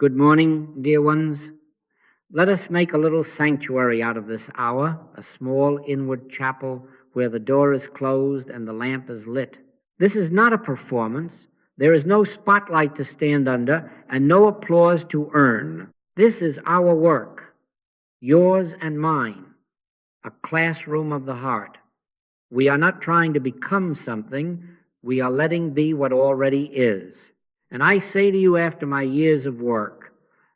Good morning, dear ones. Let us make a little sanctuary out of this hour, a small inward chapel where the door is closed and the lamp is lit. This is not a performance. There is no spotlight to stand under and no applause to earn. This is our work, yours and mine, a classroom of the heart. We are not trying to become something. We are letting be what already is. And I say to you, after my years of work,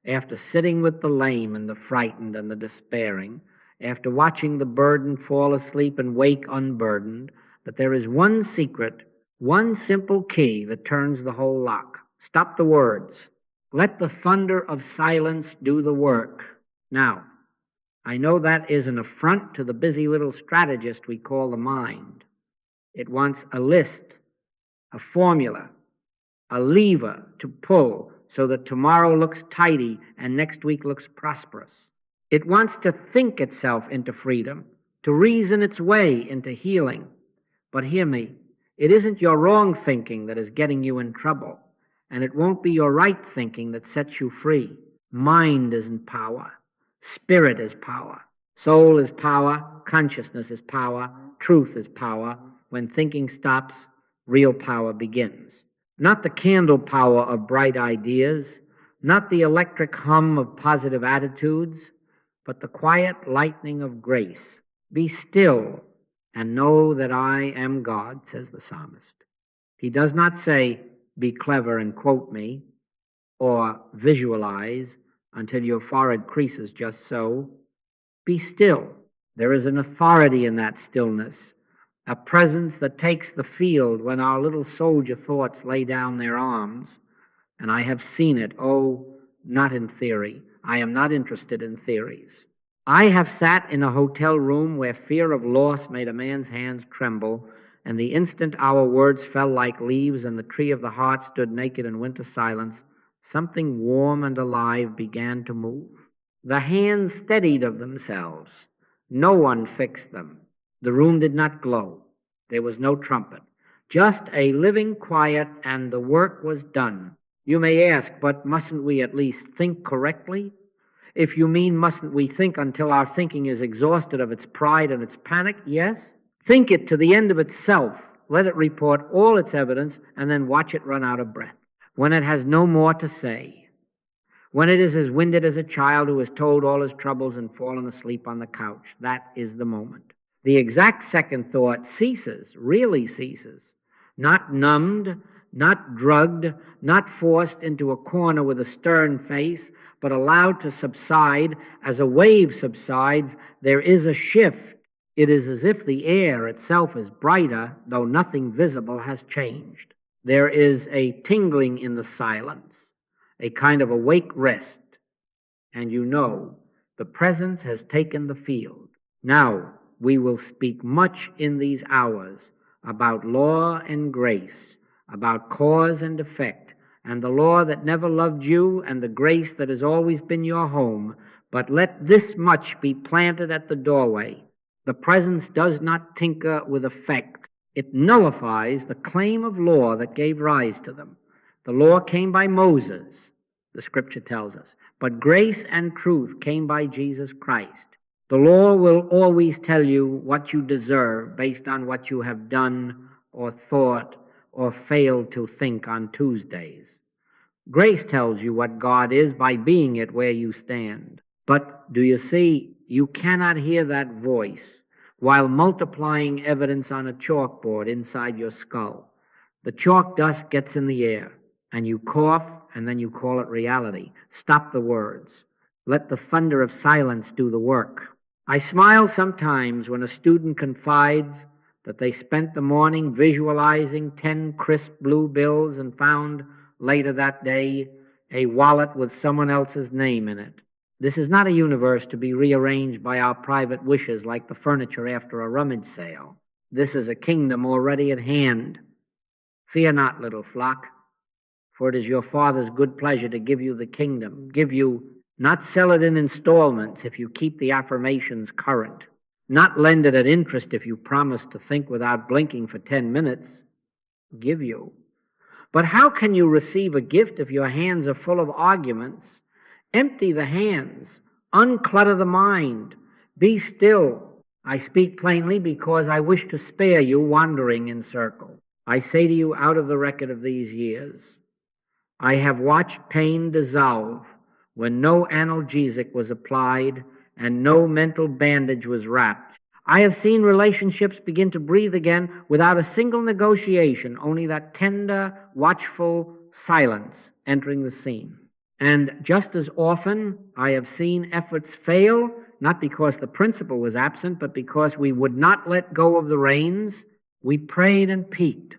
after sitting with the lame and the frightened and the despairing, after watching the burdened fall asleep and wake unburdened, that there is one secret, one simple key that turns the whole lock. Stop the words. Let the thunder of silence do the work. Now, I know that is an affront to the busy little strategist we call the mind. It wants a list, a formula, a lever to pull so that tomorrow looks tidy and next week looks prosperous. It wants to think itself into freedom, to reason its way into healing. But hear me, it isn't your wrong thinking that is getting you in trouble, and it won't be your right thinking that sets you free. Mind isn't power. Spirit is power. Soul is power. Consciousness is power. Truth is power. When thinking stops, real power begins. Not the candle power of bright ideas, not the electric hum of positive attitudes, but the quiet lightning of grace. Be still and know that I am God, says the psalmist. He does not say, be clever and quote me, or visualize until your forehead creases just so. Be still. There is an authority in that stillness, a presence that takes the field when our little soldier thoughts lay down their arms. And I have seen it, not in theory. I am not interested in theories. I have sat in a hotel room where fear of loss made a man's hands tremble, and the instant our words fell like leaves and the tree of the heart stood naked in winter silence, something warm and alive began to move. The hands steadied of themselves. No one fixed them. The room did not glow. There was no trumpet. Just a living quiet, and the work was done. You may ask, but mustn't we at least think correctly? If you mean mustn't we think until our thinking is exhausted of its pride and its panic, yes. Think it to the end of itself. Let it report all its evidence, and then watch it run out of breath. When it has no more to say. When it is as winded as a child who has told all his troubles and fallen asleep on the couch. That is the moment. The exact second thought ceases, really ceases. Not numbed, not drugged, not forced into a corner with a stern face, but allowed to subside. As a wave subsides, there is a shift. It is as if the air itself is brighter, though nothing visible has changed. There is a tingling in the silence, a kind of awake rest, and you know the presence has taken the field. Now, we will speak much in these hours about law and grace, about cause and effect, and the law that never loved you and the grace that has always been your home. But let this much be planted at the doorway. The presence does not tinker with effect. It nullifies the claim of law that gave rise to them. The law came by Moses, the scripture tells us, but grace and truth came by Jesus Christ. The law will always tell you what you deserve based on what you have done or thought or failed to think on Tuesdays. Grace tells you what God is by being it where you stand. But do you see, you cannot hear that voice while multiplying evidence on a chalkboard inside your skull. The chalk dust gets in the air, and you cough, and then you call it reality. Stop the words. Let the thunder of silence do the work. I smile sometimes when a student confides that they spent the morning visualizing 10 crisp blue bills and found later that day a wallet with someone else's name in it. This is not a universe to be rearranged by our private wishes like the furniture after a rummage sale. This is a kingdom already at hand. Fear not, little flock, for it is your Father's good pleasure to give you the kingdom, not sell it in installments if you keep the affirmations current, not lend it at interest if you promise to think without blinking for 10 minutes, give you But how can you receive a gift if your hands are full of arguments? Empty the hands, unclutter the mind, be still. I speak plainly because I wish to spare you wandering in circles. I say to you, out of the record of these years, I have watched pain dissolve when no analgesic was applied and no mental bandage was wrapped. I have seen relationships begin to breathe again without a single negotiation, only that tender, watchful silence entering the scene. And just as often, I have seen efforts fail, not because the principle was absent, but because we would not let go of the reins. We prayed and peeked,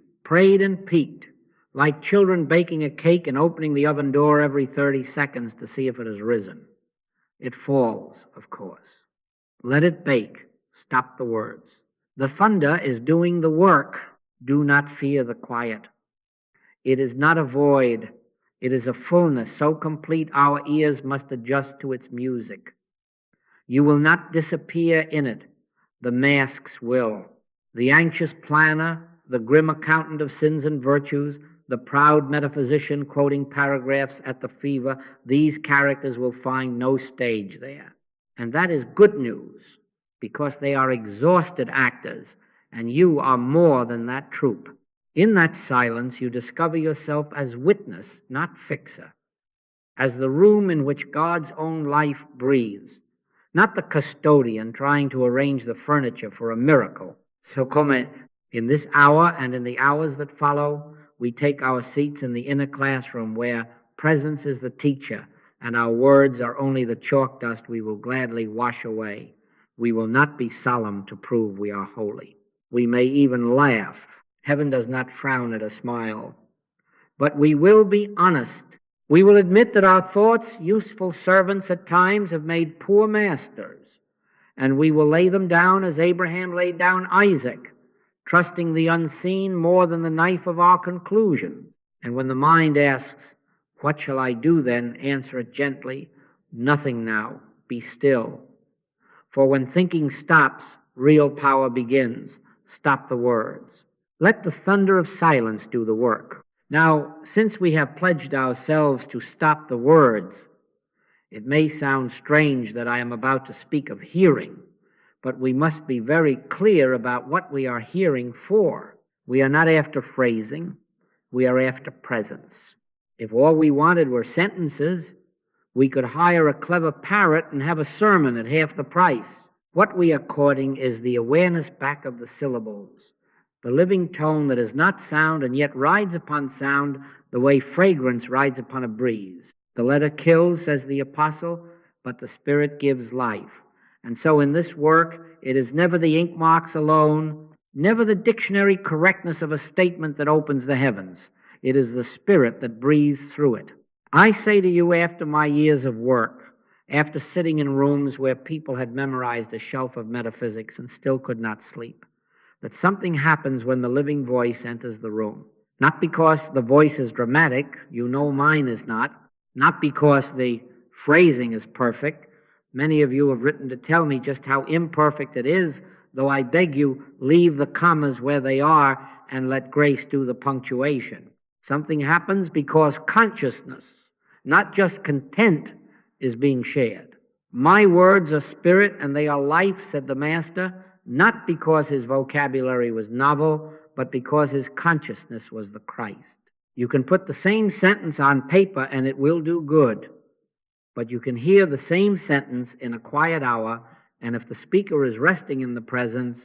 like children baking a cake and opening the oven door every 30 seconds to see if it has risen. It falls, of course. Let it bake. Stop the words. The thunder is doing the work. Do not fear the quiet. It is not a void. It is a fullness so complete our ears must adjust to its music. You will not disappear in it. The masks will. The anxious planner, the grim accountant of sins and virtues, the proud metaphysician quoting paragraphs at the fever, these characters will find no stage there. And that is good news, because they are exhausted actors, and you are more than that troupe. In that silence, you discover yourself as witness, not fixer, as the room in which God's own life breathes, not the custodian trying to arrange the furniture for a miracle. So come in this hour and in the hours that follow, we take our seats in the inner classroom where presence is the teacher and our words are only the chalk dust we will gladly wash away. We will not be solemn to prove we are holy. We may even laugh. Heaven does not frown at a smile. But we will be honest. We will admit that our thoughts, useful servants at times, have made poor masters, and we will lay them down as Abraham laid down Isaac, trusting the unseen more than the knife of our conclusion. And when the mind asks, "What shall I do then?" answer it gently, "Nothing now. Be still." For when thinking stops, real power begins. Stop the words. Let the thunder of silence do the work. Now, since we have pledged ourselves to stop the words, it may sound strange that I am about to speak of hearing, but we must be very clear about what we are hearing for. We are not after phrasing. We are after presence. If all we wanted were sentences, we could hire a clever parrot and have a sermon at half the price. What we are courting is the awareness back of the syllables, the living tone that is not sound and yet rides upon sound the way fragrance rides upon a breeze. The letter kills, says the apostle, but the Spirit gives life. And so in this work, it is never the ink marks alone, never the dictionary correctness of a statement that opens the heavens. It is the Spirit that breathes through it. I say to you, after my years of work, after sitting in rooms where people had memorized a shelf of metaphysics and still could not sleep, that something happens when the living voice enters the room. Not because the voice is dramatic, you know mine is not because the phrasing is perfect. Many of you have written to tell me just how imperfect it is, though I beg you, leave the commas where they are and let grace do the punctuation. Something happens because consciousness, not just content, is being shared. My words are spirit and they are life, said the Master, not because his vocabulary was novel, but because his consciousness was the Christ. You can put the same sentence on paper and it will do good, but you can hear the same sentence in a quiet hour, and if the speaker is resting in the presence,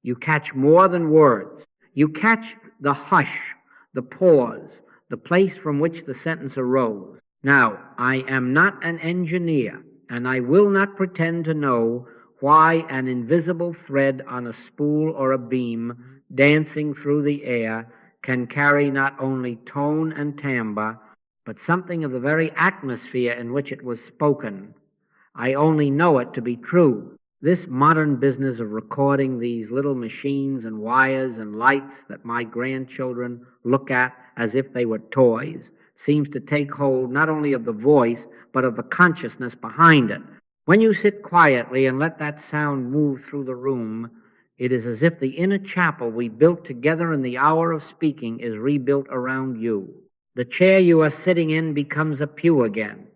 you catch more than words. You catch the hush, the pause, the place from which the sentence arose. Now, I am not an engineer, and I will not pretend to know why an invisible thread on a spool or a beam dancing through the air can carry not only tone and timbre, but something of the very atmosphere in which it was spoken. I only know it to be true. This modern business of recording these little machines and wires and lights that my grandchildren look at as if they were toys seems to take hold not only of the voice, but of the consciousness behind it. When you sit quietly and let that sound move through the room, It is as if the inner chapel we built together in the hour of speaking is rebuilt around you. The chair you are sitting in becomes a pew again.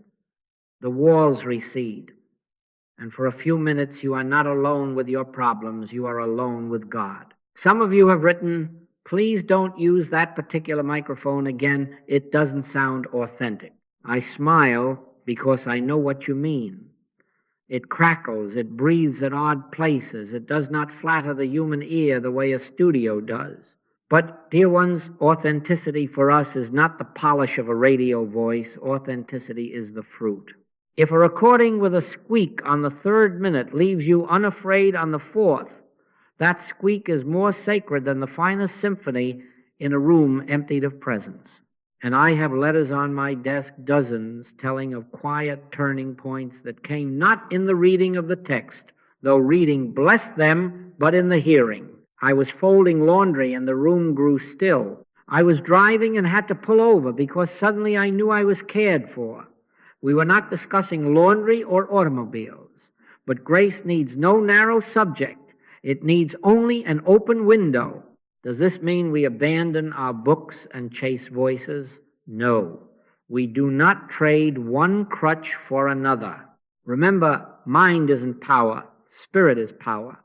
The walls recede. And for a few minutes you are not alone with your problems, you are alone with God. Some of you have written, please don't use that particular microphone again, it doesn't sound authentic. I smile because I know what you mean. It crackles, it breathes at odd places, it does not flatter the human ear the way a studio does. But, dear ones, authenticity for us is not the polish of a radio voice, authenticity is the fruit. If a recording with a squeak on the 3rd minute leaves you unafraid on the 4th, that squeak is more sacred than the finest symphony in a room emptied of presence. And I have letters on my desk, dozens, telling of quiet turning points that came not in the reading of the text, though reading blessed them, but in the hearing. I was folding laundry and the room grew still. I was driving and had to pull over because suddenly I knew I was cared for. We were not discussing laundry or automobiles, but grace needs no narrow subject. It needs only an open window. Does this mean we abandon our books and chase voices? No. We do not trade one crutch for another. Remember, mind isn't power, spirit is power.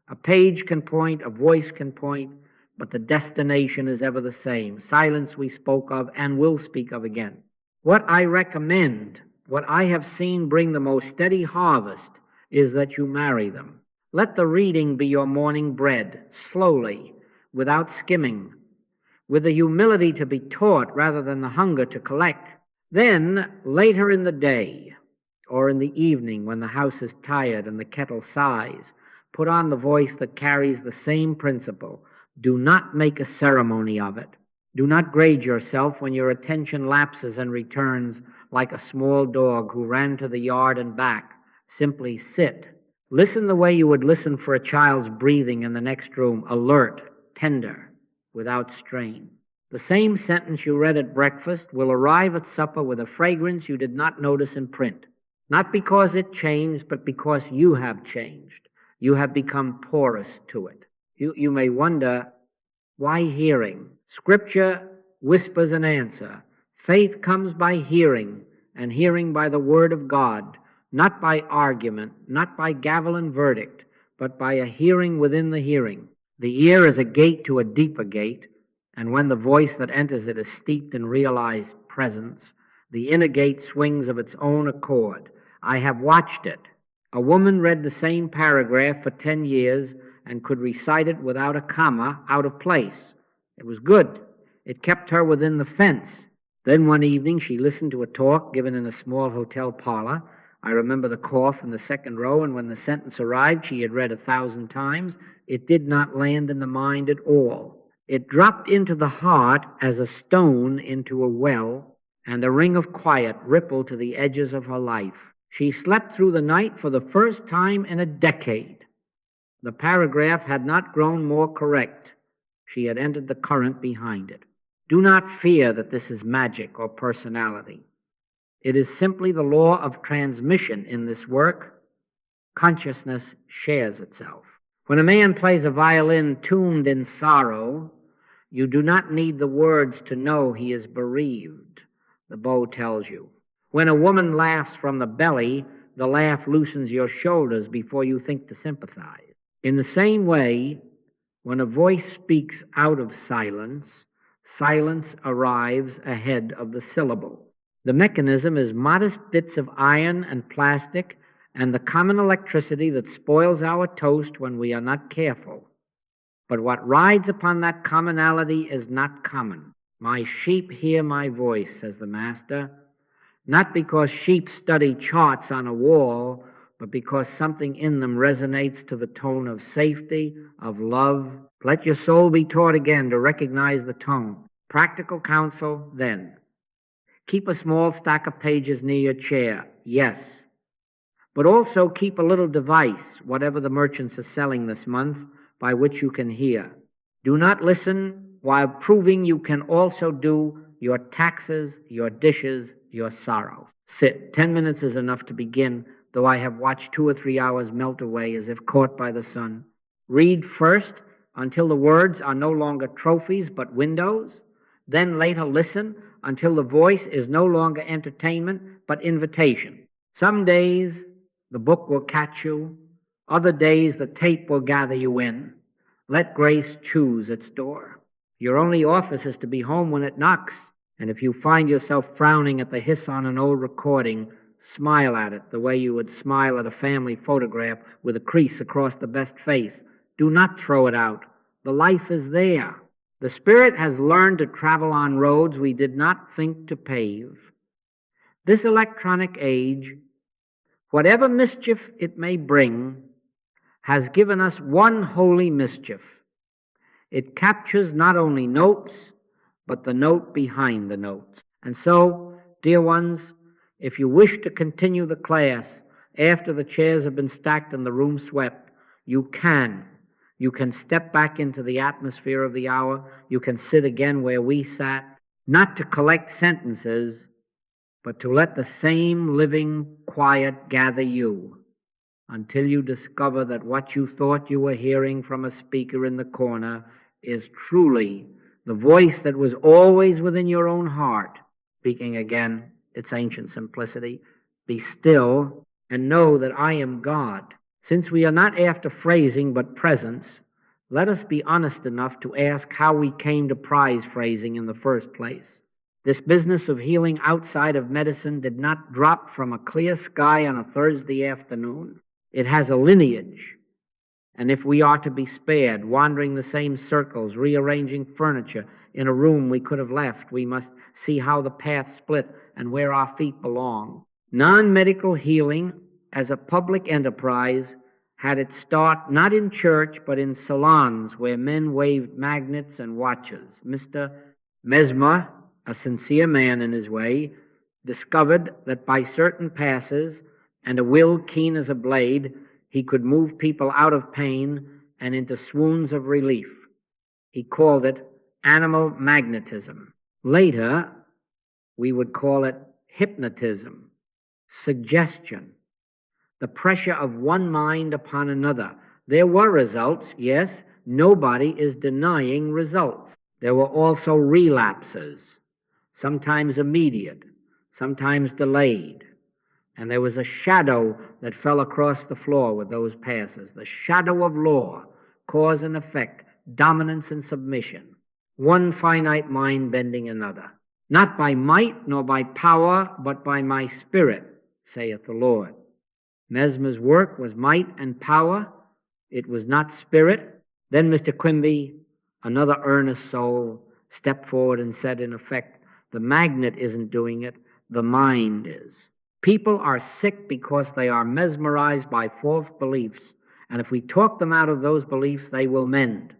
A page can point, a voice can point, but the destination is ever the same. Silence we spoke of and will speak of again. What I recommend, what I have seen bring the most steady harvest, is that you marry them. Let the reading be your morning bread, slowly, without skimming, with the humility to be taught rather than the hunger to collect. Then, later in the day, or in the evening when the house is tired and the kettle sighs, put on the voice that carries the same principle. Do not make a ceremony of it. Do not grade yourself when your attention lapses and returns like a small dog who ran to the yard and back. Simply sit. Listen the way you would listen for a child's breathing in the next room, alert, tender, without strain. The same sentence you read at breakfast will arrive at supper with a fragrance you did not notice in print. Not because it changed, but because you have changed. You have become porous to it. You may wonder, why hearing? Scripture whispers an answer. Faith comes by hearing, and hearing by the word of God, not by argument, not by gavel and verdict, but by a hearing within the hearing. The ear is a gate to a deeper gate, and when the voice that enters it is steeped in realized presence, the inner gate swings of its own accord. I have watched it. A woman read the same paragraph for 10 years and could recite it without a comma out of place. It was good. It kept her within the fence. Then one evening she listened to a talk given in a small hotel parlor. I remember the cough in the second row, and when the sentence arrived she had read 1,000 times. It did not land in the mind at all. It dropped into the heart as a stone into a well, and a ring of quiet rippled to the edges of her life. She slept through the night for the first time in a decade. The paragraph had not grown more correct. She had entered the current behind it. Do not fear that this is magic or personality. It is simply the law of transmission in this work. Consciousness shares itself. When a man plays a violin tuned in sorrow, you do not need the words to know he is bereaved. The bow tells you. When a woman laughs from the belly, the laugh loosens your shoulders before you think to sympathize. In the same way, when a voice speaks out of silence, silence arrives ahead of the syllable. The mechanism is modest bits of iron and plastic and the common electricity that spoils our toast when we are not careful. But what rides upon that commonality is not common. My sheep hear my voice, says the Master, not because sheep study charts on a wall, but because something in them resonates to the tone of safety, of love. Let your soul be taught again to recognize the tone. Practical counsel, then. Keep a small stack of pages near your chair, yes. But also keep a little device, whatever the merchants are selling this month, by which you can hear. Do not listen while proving you can also do your taxes, your dishes, your sorrow. Sit. 10 minutes is enough to begin, though I have watched 2 or 3 hours melt away as if caught by the sun. Read first until the words are no longer trophies but windows. Then later listen until the voice is no longer entertainment but invitation. Some days the book will catch you. Other days the tape will gather you in. Let grace choose its door. Your only office is to be home when it knocks. And if you find yourself frowning at the hiss on an old recording, smile at it the way you would smile at a family photograph with a crease across the best face. Do not throw it out. The life is there. The Spirit has learned to travel on roads we did not think to pave. This electronic age, whatever mischief it may bring, has given us one holy mischief. It captures not only notes, but the note behind the notes. And so, dear ones, if you wish to continue the class after the chairs have been stacked and the room swept, you can. You can step back into the atmosphere of the hour. You can sit again where we sat, not to collect sentences, but to let the same living quiet gather you until you discover that what you thought you were hearing from a speaker in the corner is truly the voice that was always within your own heart, speaking again its ancient simplicity. Be still and know that I am God. Since we are not after phrasing but presence, let us be honest enough to ask how we came to prize phrasing in the first place. This business of healing outside of medicine did not drop from a clear sky on a Thursday afternoon. It has a lineage. And if we are to be spared, wandering the same circles, rearranging furniture in a room we could have left, we must see how the path split and where our feet belong. Non-medical healing as a public enterprise had its start not in church but in salons where men waved magnets and watches. Mr. Mesmer, a sincere man in his way, discovered that by certain passes and a will keen as a blade, he could move people out of pain and into swoons of relief. He called it animal magnetism. Later, we would call it hypnotism, suggestion, the pressure of one mind upon another. There were results, yes, nobody is denying results. There were also relapses, sometimes immediate, sometimes delayed. And there was a shadow that fell across the floor with those passes, the shadow of law, cause and effect, dominance and submission, one finite mind bending another. Not by might nor by power, but by my spirit, saith the Lord. Mesmer's work was might and power. It was not spirit. Then Mr. Quimby, another earnest soul, stepped forward and said, in effect, the magnet isn't doing it, the mind is. People are sick because they are mesmerized by false beliefs, and if we talk them out of those beliefs, they will mend.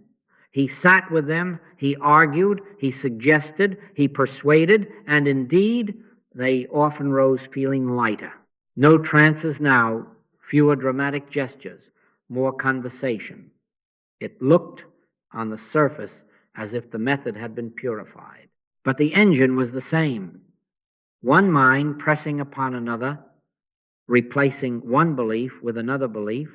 He sat with them, he argued, he suggested, he persuaded, and indeed, they often rose feeling lighter. No trances now, fewer dramatic gestures, more conversation. It looked on the surface as if the method had been purified. But the engine was the same. One mind pressing upon another, replacing one belief with another belief,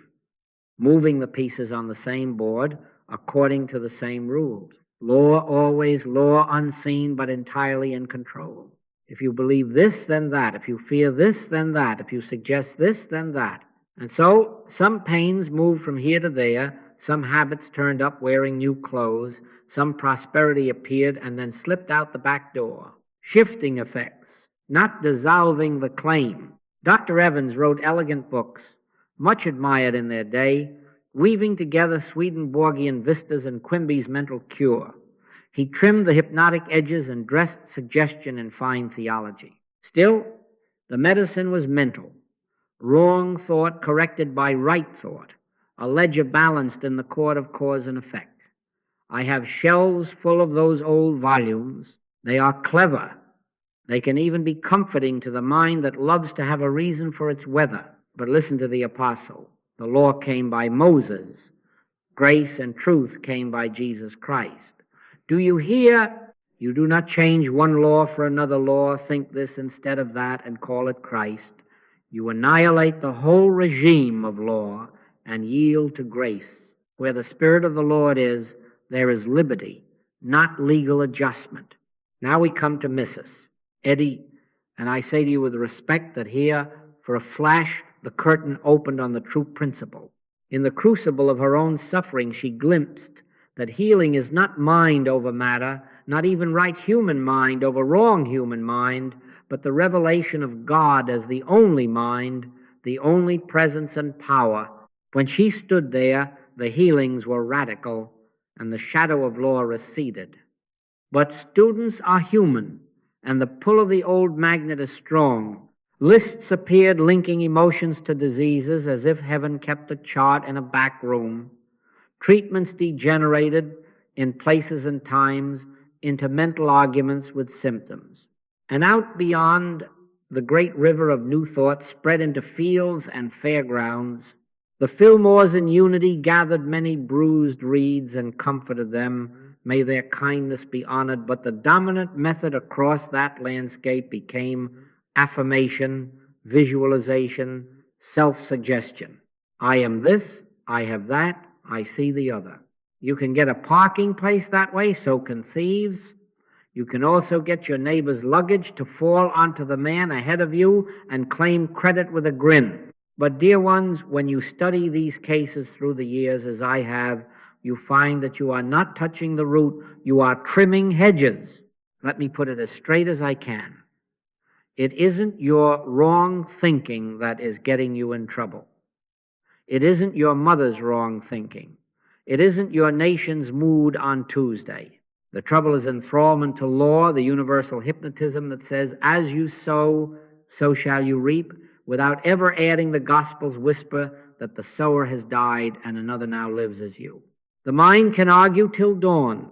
moving the pieces on the same board according to the same rules. Law always, law unseen but entirely in control. If you believe this, then that. If you fear this, then that. If you suggest this, then that. And so some pains moved from here to there, some habits turned up wearing new clothes, some prosperity appeared and then slipped out the back door. Shifting effects, not dissolving the claim. Dr. Evans wrote elegant books, much admired in their day, weaving together Swedenborgian vistas and Quimby's mental cure. He trimmed the hypnotic edges and dressed suggestion in fine theology. Still, the medicine was mental. Wrong thought corrected by right thought, a ledger balanced in the court of cause and effect. I have shelves full of those old volumes. They are clever. They can even be comforting to the mind that loves to have a reason for its weather. But listen to the apostle. The law came by Moses. Grace and truth came by Jesus Christ. Do you hear? You do not change one law for another law, think this instead of that, and call it Christ. You annihilate the whole regime of law and yield to grace. Where the Spirit of the Lord is, there is liberty, not legal adjustment. Now we come to Mrs. Eddie, and I say to you with respect that here, for a flash, the curtain opened on the true principle. In the crucible of her own suffering, she glimpsed that healing is not mind over matter, not even right human mind over wrong human mind, but the revelation of God as the only mind, the only presence and power. When she stood there, the healings were radical, and the shadow of law receded. But students are human, and the pull of the old magnet is strong. Lists appeared linking emotions to diseases as if heaven kept a chart in a back room. Treatments degenerated in places and times into mental arguments with symptoms. And out beyond, the great river of new thought spread into fields and fairgrounds. The Fillmores in unity gathered many bruised reeds and comforted them. May their kindness be honored. But the dominant method across that landscape became affirmation, visualization, self-suggestion. I am this, I have that, I see the other. You can get a parking place that way, so can thieves. You can also get your neighbor's luggage to fall onto the man ahead of you and claim credit with a grin. But, dear ones, when you study these cases through the years, as I have, you find that you are not touching the root, you are trimming hedges. Let me put it as straight as I can. It isn't your wrong thinking that is getting you in trouble. It isn't your mother's wrong thinking. It isn't your nation's mood on Tuesday. The trouble is enthrallment to law, the universal hypnotism that says, as you sow, so shall you reap, without ever adding the gospel's whisper that the sower has died and another now lives as you. The mind can argue till dawn.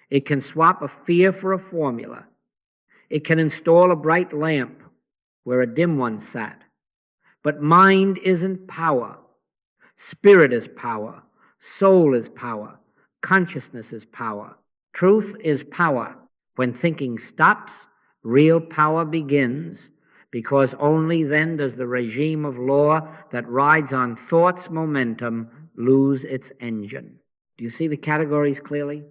It can swap a fear for a formula. It can install a bright lamp where a dim one sat. But mind isn't power. Spirit is power. Soul is power. Consciousness is power. Truth is power. When thinking stops, real power begins, because only then does the regime of law that rides on thought's momentum lose its engine. Do you see the categories clearly?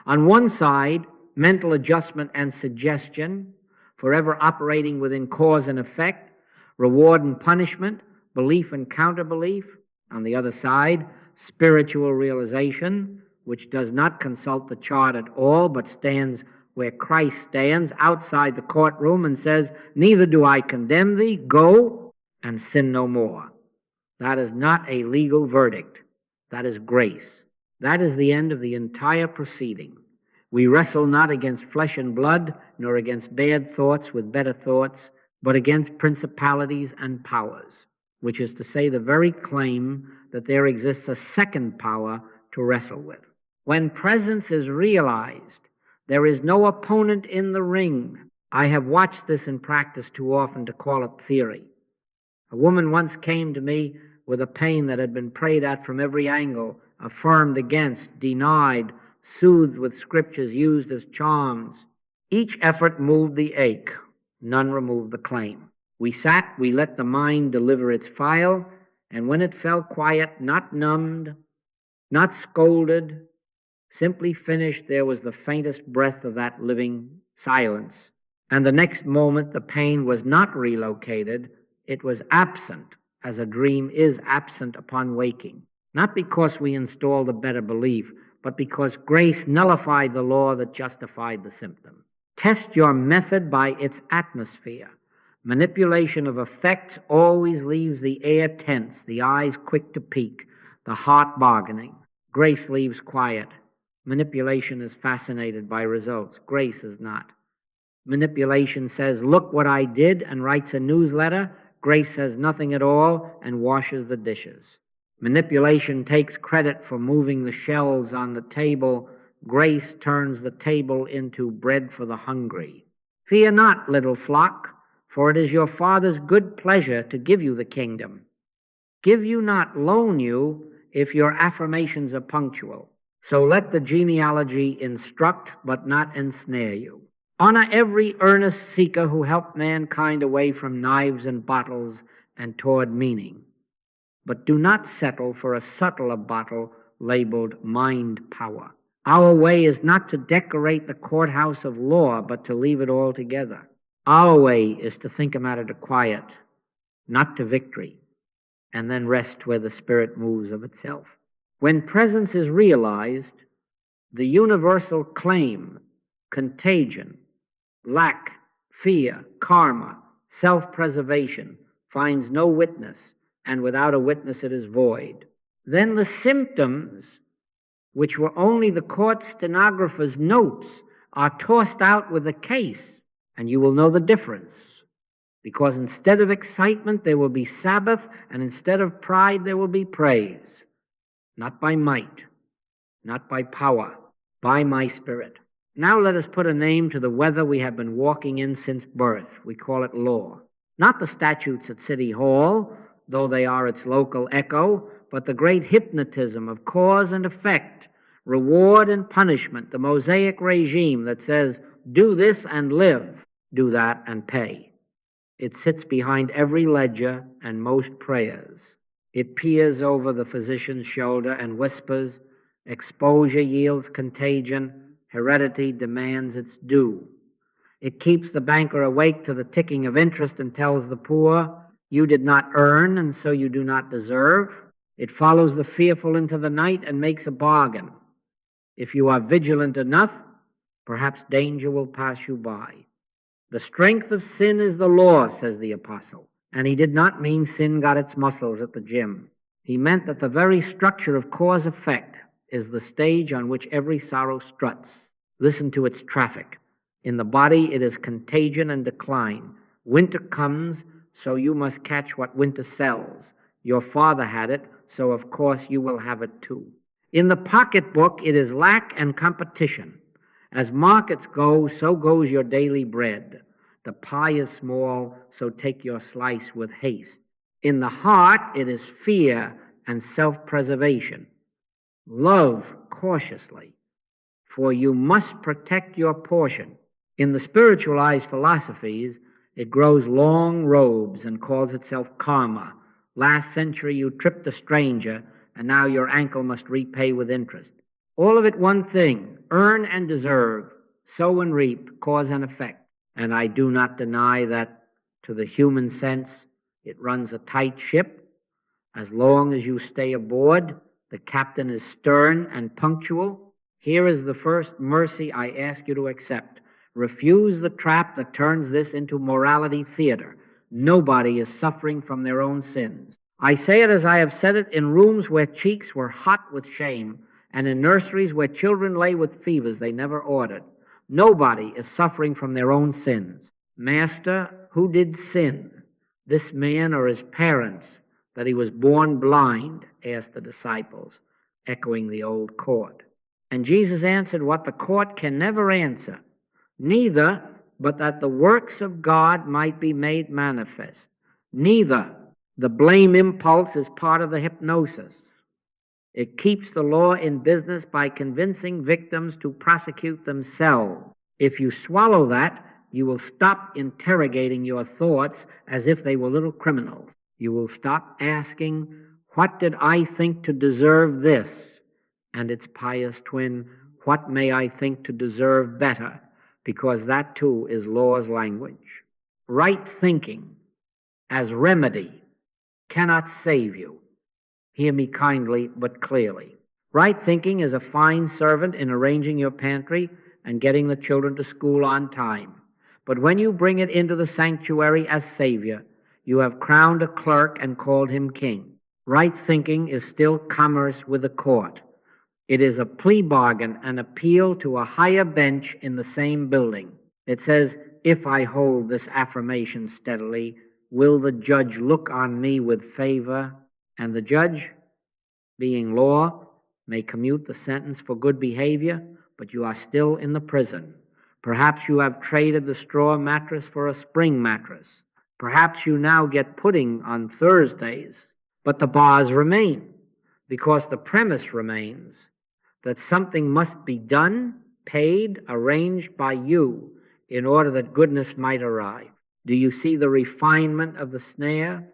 On one side, mental adjustment and suggestion, forever operating within cause and effect, reward and punishment, belief and counterbelief. On the other side, spiritual realization, which does not consult the chart at all, but stands where Christ stands outside the courtroom and says, neither do I condemn thee, go and sin no more. That is not a legal verdict. That is grace. That is the end of the entire proceeding. We wrestle not against flesh and blood, nor against bad thoughts with better thoughts, but against principalities and powers, which is to say the very claim that there exists a second power to wrestle with. When presence is realized, there is no opponent in the ring. I have watched this in practice too often to call it theory. A woman once came to me with a pain that had been prayed at from every angle, affirmed against, denied, soothed with scriptures used as charms. Each effort moved the ache. None removed the claim. We sat, we let the mind deliver its file, and when it fell quiet, not numbed, not scolded, simply finished, there was the faintest breath of that living silence. And the next moment, the pain was not relocated, it was absent, as a dream is absent upon waking. Not because we installed a better belief, but because grace nullified the law that justified the symptom. Test your method by its atmosphere. Manipulation of effects always leaves the air tense, the eyes quick to peak, the heart bargaining. Grace leaves quiet. Manipulation is fascinated by results. Grace is not. Manipulation says, look what I did, and writes a newsletter. Grace says nothing at all and washes the dishes. Manipulation takes credit for moving the shelves on the table. Grace turns the table into bread for the hungry. Fear not, little flock, for it is your Father's good pleasure to give you the kingdom. Give you not, loan you, if your affirmations are punctual. So let the genealogy instruct, but not ensnare you. Honor every earnest seeker who helped mankind away from knives and bottles and toward meaning. But do not settle for a subtler bottle labeled mind power. Our way is not to decorate the courthouse of law, but to leave it all together. Our way is to think a matter to quiet, not to victory, and then rest where the spirit moves of itself. When presence is realized, the universal claim, contagion, lack, fear, karma, self-preservation finds no witness, and without a witness it is void. Then the symptoms, which were only the court stenographer's notes, are tossed out with the case, and you will know the difference. Because instead of excitement, there will be Sabbath, and instead of pride, there will be praise. Not by might, not by power, by my spirit. Now let us put a name to the weather we have been walking in since birth. We call it law. Not the statutes at City Hall, though they are its local echo, but the great hypnotism of cause and effect, reward and punishment, the Mosaic regime that says, do this and live, do that and pay. It sits behind every ledger and most prayers. It peers over the physician's shoulder and whispers, exposure yields contagion, heredity demands its due. It keeps the banker awake to the ticking of interest and tells the poor, you did not earn and so you do not deserve. It follows the fearful into the night and makes a bargain. If you are vigilant enough, perhaps danger will pass you by. The strength of sin is the law, says the apostle. And he did not mean sin got its muscles at the gym. He meant that the very structure of cause-effect is the stage on which every sorrow struts. Listen to its traffic. In the body it is contagion and decline. Winter comes, so you must catch what winter sells. Your father had it, so of course you will have it too. In the pocketbook it is lack and competition. As markets go, so goes your daily bread. The pie is small, so take your slice with haste. In the heart it is fear and self-preservation. Love cautiously, for you must protect your portion. In the spiritualized philosophies, it grows long robes and calls itself karma. Last century you tripped a stranger, and now your ankle must repay with interest. All of it one thing, earn and deserve, sow and reap, cause and effect. And I do not deny that, to the human sense, it runs a tight ship. As long as you stay aboard, the captain is stern and punctual. Here is the first mercy I ask you to accept. Refuse the trap that turns this into morality theater. Nobody is suffering from their own sins. I say it as I have said it in rooms where cheeks were hot with shame, and in nurseries where children lay with fevers they never ordered. Nobody is suffering from their own sins. Master, who did sin, this man or his parents, that he was born blind? Asked the disciples, echoing the old court. And Jesus answered what the court can never answer, neither, but that the works of God might be made manifest. Neither. The blame impulse is part of the hypnosis. It keeps the law in business by convincing victims to prosecute themselves. If you swallow that, you will stop interrogating your thoughts as if they were little criminals. You will stop asking, what did I think to deserve this? And its pious twin, what may I think to deserve better? Because that too is law's language. Right thinking as remedy cannot save you. Hear me kindly but clearly. Right thinking is a fine servant in arranging your pantry and getting the children to school on time. But when you bring it into the sanctuary as Savior, you have crowned a clerk and called him king. Right thinking is still commerce with the court. It is a plea bargain, an appeal to a higher bench in the same building. It says, if I hold this affirmation steadily, will the judge look on me with favor? And the judge, being law, may commute the sentence for good behavior, but you are still in the prison. Perhaps you have traded the straw mattress for a spring mattress. Perhaps you now get pudding on Thursdays, but the bars remain, because the premise remains that something must be done, paid, arranged by you in order that goodness might arrive. Do you see the refinement of the snare?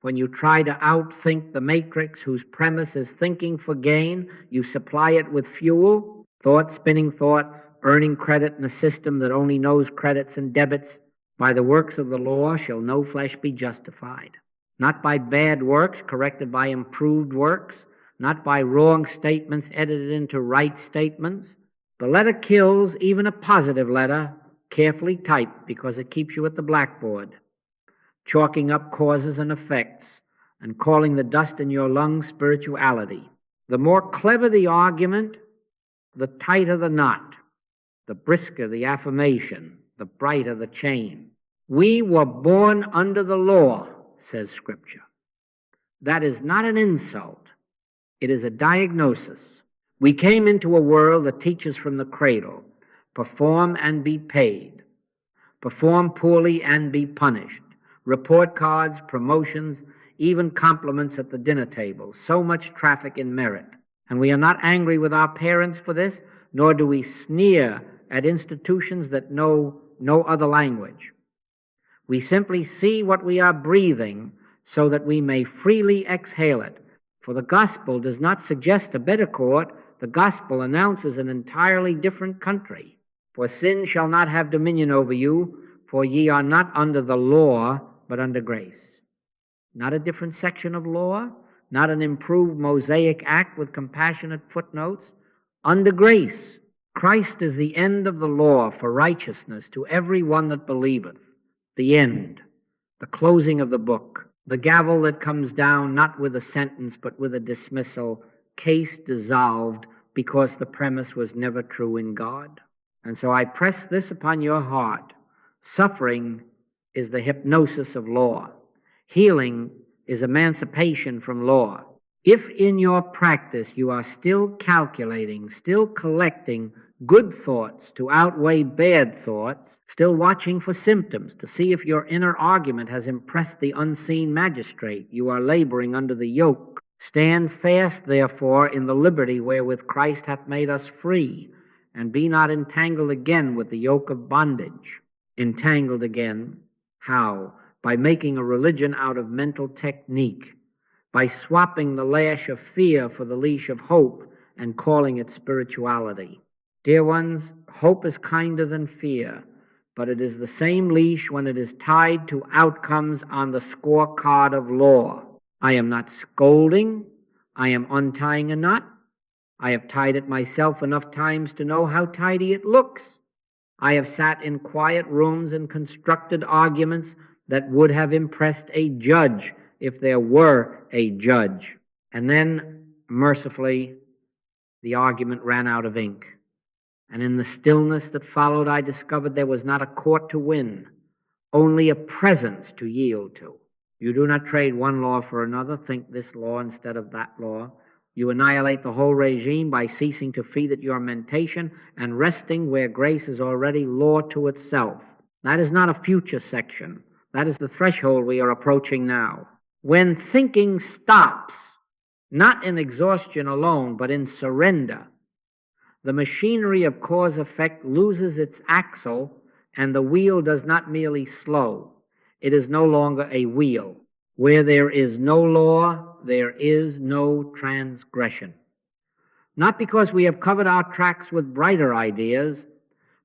When you try to outthink the matrix whose premise is thinking for gain, you supply it with fuel, thought, spinning thought, earning credit in a system that only knows credits and debits. By the works of the law shall no flesh be justified. Not by bad works corrected by improved works, not by wrong statements edited into right statements. The letter kills, even a positive letter, carefully typed because it keeps you at the blackboard, chalking up causes and effects and calling the dust in your lungs spirituality. The more clever the argument, the tighter the knot, the brisker the affirmation, the brighter the chain. We were born under the law, says Scripture. That is not an insult. It is a diagnosis. We came into a world that teaches from the cradle, perform and be paid, perform poorly and be punished, report cards, promotions, even compliments at the dinner table, so much traffic in merit. And we are not angry with our parents for this, nor do we sneer at institutions that know no other language. We simply see what we are breathing so that we may freely exhale it. For the gospel does not suggest a better court. The gospel announces an entirely different country. For sin shall not have dominion over you, for ye are not under the law, but under grace. Not a different section of law, not an improved Mosaic act with compassionate footnotes. Under grace, Christ is the end of the law for righteousness to every one that believeth. The end, the closing of the book, the gavel that comes down not with a sentence but with a dismissal, case dissolved because the premise was never true in God. And so I press this upon your heart. Suffering is the hypnosis of law. Healing is emancipation from law. If in your practice you are still calculating, still collecting good thoughts to outweigh bad thoughts, still watching for symptoms to see if your inner argument has impressed the unseen magistrate, you are laboring under the yoke. Stand fast, therefore, in the liberty wherewith Christ hath made us free, and be not entangled again with the yoke of bondage. Entangled again, how? By making a religion out of mental technique, by swapping the lash of fear for the leash of hope and calling it spirituality. Dear ones, hope is kinder than fear, but it is the same leash when it is tied to outcomes on the scorecard of law. I am not scolding. I am untying a knot. I have tied it myself enough times to know how tidy it looks. I have sat in quiet rooms and constructed arguments that would have impressed a judge if there were a judge. And then, mercifully, the argument ran out of ink. And in the stillness that followed, I discovered there was not a court to win, only a presence to yield to. You do not trade one law for another, think this law instead of that law. You annihilate the whole regime by ceasing to feed it your mentation and resting where grace is already law to itself. That is not a future section. That is the threshold we are approaching now. When thinking stops, not in exhaustion alone, but in surrender, the machinery of cause-effect loses its axle, and the wheel does not merely slow. It is no longer a wheel. Where there is no law, there is no transgression. Not because we have covered our tracks with brighter ideas,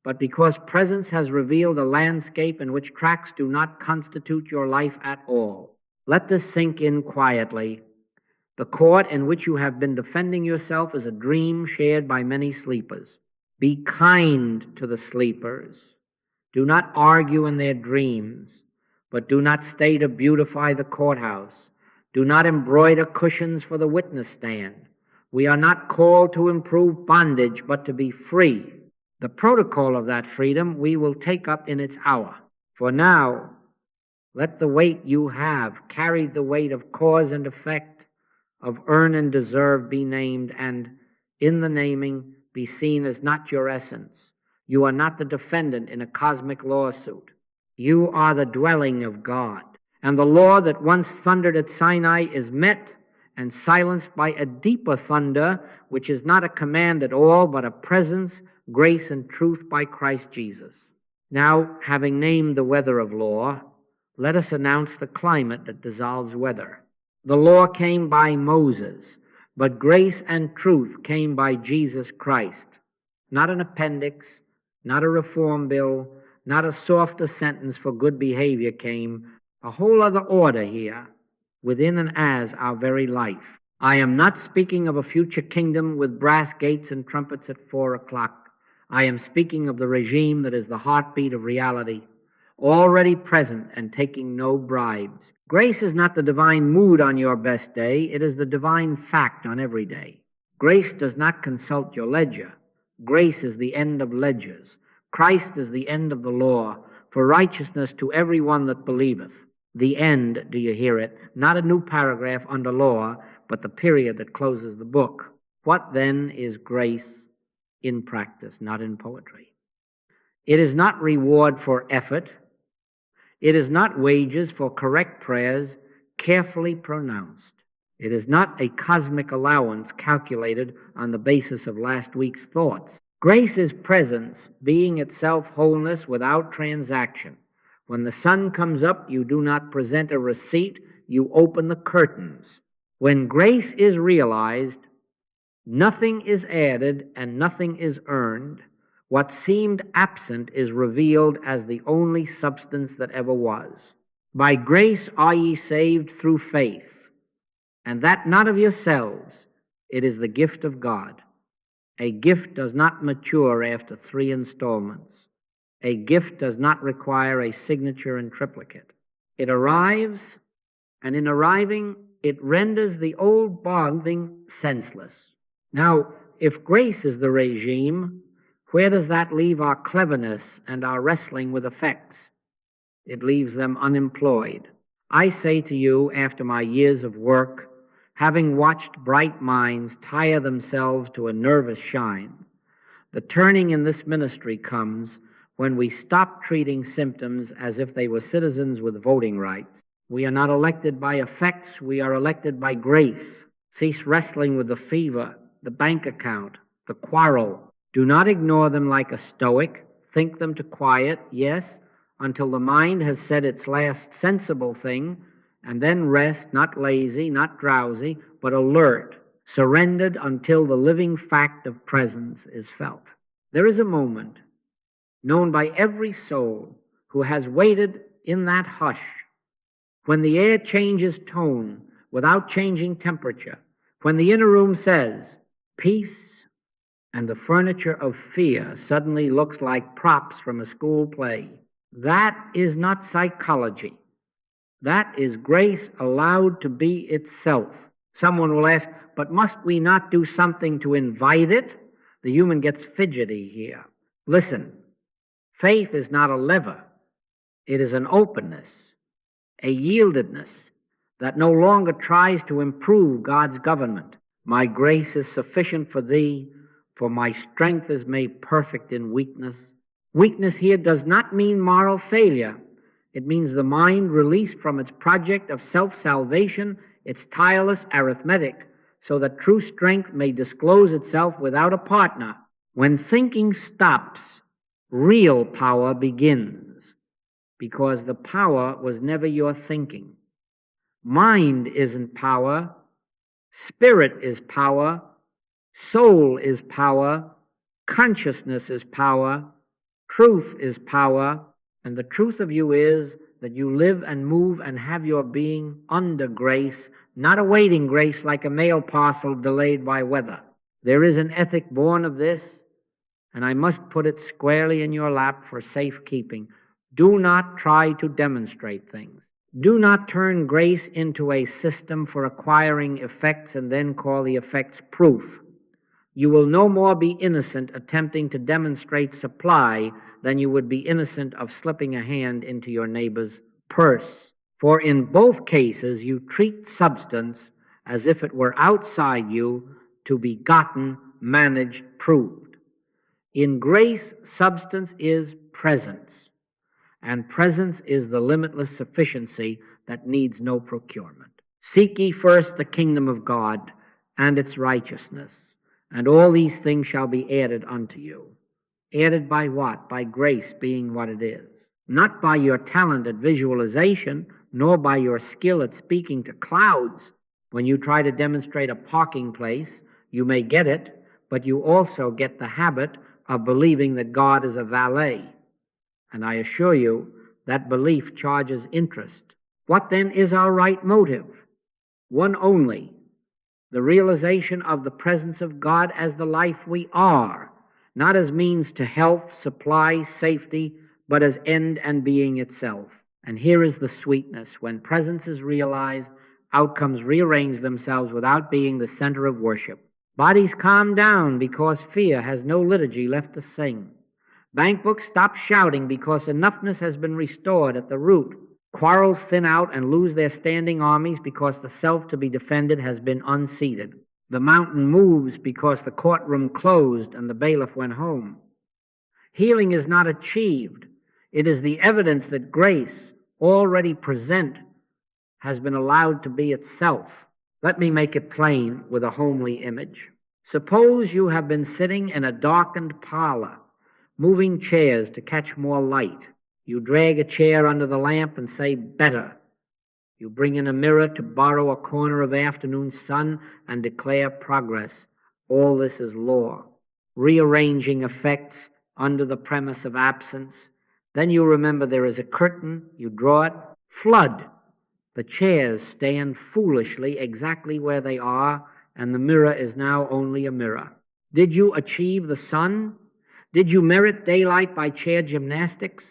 but because presence has revealed a landscape in which tracks do not constitute your life at all. Let this sink in quietly. The court in which you have been defending yourself is a dream shared by many sleepers. Be kind to the sleepers. Do not argue in their dreams, but do not stay to beautify the courthouse. Do not embroider cushions for the witness stand. We are not called to improve bondage, but to be free. The protocol of that freedom we will take up in its hour. For now, let the weight you have carry the weight of cause and effect, of earn and deserve be named, and in the naming be seen as not your essence. You are not the defendant in a cosmic lawsuit. You are the dwelling of God. And the law that once thundered at Sinai is met and silenced by a deeper thunder, which is not a command at all, but a presence, grace, and truth by Christ Jesus. Now, having named the weather of law, Let us announce the climate that dissolves weather. The law came by Moses, but grace and truth came by Jesus Christ. Not an appendix, not a reform bill, not a softer sentence for good behavior came. A whole other order here, within and as our very life. I am not speaking of a future kingdom with brass gates and trumpets at 4 o'clock. I am speaking of the regime that is the heartbeat of reality, already present and taking no bribes. Grace is not the divine mood on your best day. It is the divine fact on every day. Grace does not consult your ledger. Grace is the end of ledgers. Christ is the end of the law, for righteousness to every one that believeth. The end, do you hear it? Not a new paragraph under law, but the period that closes the book. What then is grace in practice, not in poetry? It is not reward for effort. It is not wages for correct prayers carefully pronounced. It is not a cosmic allowance calculated on the basis of last week's thoughts. Grace is presence, being itself wholeness without transaction. When the sun comes up, you do not present a receipt, you open the curtains. When grace is realized, nothing is added and nothing is earned. What seemed absent is revealed as the only substance that ever was. By grace are ye saved through faith, and that not of yourselves, it is the gift of God. A gift does not mature after 3 installments. A gift does not require a signature in triplicate. It arrives, and in arriving, it renders the old bonding senseless. Now, if grace is the regime, where does that leave our cleverness and our wrestling with effects? It leaves them unemployed. I say to you, after my years of work, having watched bright minds tire themselves to a nervous shine, the turning in this ministry comes when we stop treating symptoms as if they were citizens with voting rights. We are not elected by effects, we are elected by grace. Cease wrestling with the fever, the bank account, the quarrel. Do not ignore them like a stoic. Think them to quiet, yes, until the mind has said its last sensible thing, and then rest, not lazy, not drowsy, but alert, surrendered until the living fact of presence is felt. There is a moment known by every soul who has waited in that hush, when the air changes tone without changing temperature, when the inner room says, peace, and the furniture of fear suddenly looks like props from a school play. That is not psychology. That is grace allowed to be itself. Someone will ask, but must we not do something to invite it? The human gets fidgety here. Listen, faith is not a lever. It is an openness, a yieldedness that no longer tries to improve God's government. My grace is sufficient for thee, for my strength is made perfect in weakness. Weakness here does not mean moral failure. It means the mind released from its project of self-salvation, its tireless arithmetic, so that true strength may disclose itself without a partner. When thinking stops, real power begins, because the power was never your thinking. Mind isn't power. Spirit is power. Soul is power. Consciousness is power. Truth is power. And the truth of you is that you live and move and have your being under grace, not awaiting grace like a mail parcel delayed by weather. There is an ethic born of this, and I must put it squarely in your lap for safekeeping. Do not try to demonstrate things. Do not turn grace into a system for acquiring effects and then call the effects proof. You will no more be innocent attempting to demonstrate supply than you would be innocent of slipping a hand into your neighbor's purse. For in both cases you treat substance as if it were outside you, to be gotten, managed, proved. In grace, substance is presence, and presence is the limitless sufficiency that needs no procurement. Seek ye first the kingdom of God and its righteousness, and all these things shall be added unto you. Added by what? By grace being what it is. not by your talent at visualization, nor by your skill at speaking to clouds. When you try to demonstrate a parking place, you may get it, but you also get the habit of believing that God is a valet. And I assure you, that belief charges interest. What then is our right motive? One only: the realization of the presence of God as the life we are, not as means to health, supply, safety, but as end and being itself. And here is the sweetness. When presence is realized, outcomes rearrange themselves without being the center of worship. Bodies calm down because fear has no liturgy left to sing. Bank books stop shouting because enoughness has been restored at the root. Quarrels thin out and lose their standing armies because the self to be defended has been unseated. The mountain moves because the courtroom closed and the bailiff went home. Healing is not achieved. It is the evidence that grace, already present, has been allowed to be itself. Let me make it plain with a homely image. Suppose you have been sitting in a darkened parlor, moving chairs to catch more light. You drag a chair under the lamp and say, "Better." You bring in a mirror to borrow a corner of afternoon sun and declare progress. All this is law. Rearranging effects under the premise of absence. Then you remember there is a curtain. You draw it. Flood. The chairs stand foolishly exactly where they are, and the mirror is now only a mirror. Did you achieve the sun? Did you merit daylight by chair gymnastics?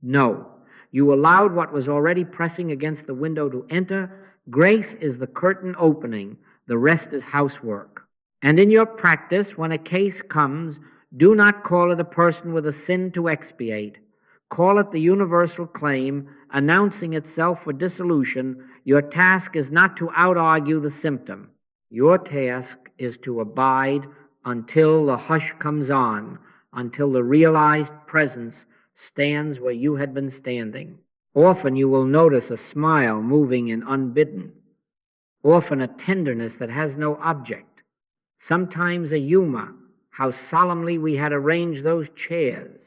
No. You allowed what was already pressing against the window to enter. Grace is the curtain opening. The rest is housework. And in your practice, when a case comes, do not call it a person with a sin to expiate. Call it the universal claim, announcing itself for dissolution. Your task is not to out-argue the symptom. Your task is to abide until the hush comes on, until the realized presence stands where you had been standing. Often you will notice a smile moving in unbidden, often a tenderness that has no object, sometimes a humor, how solemnly we had arranged those chairs.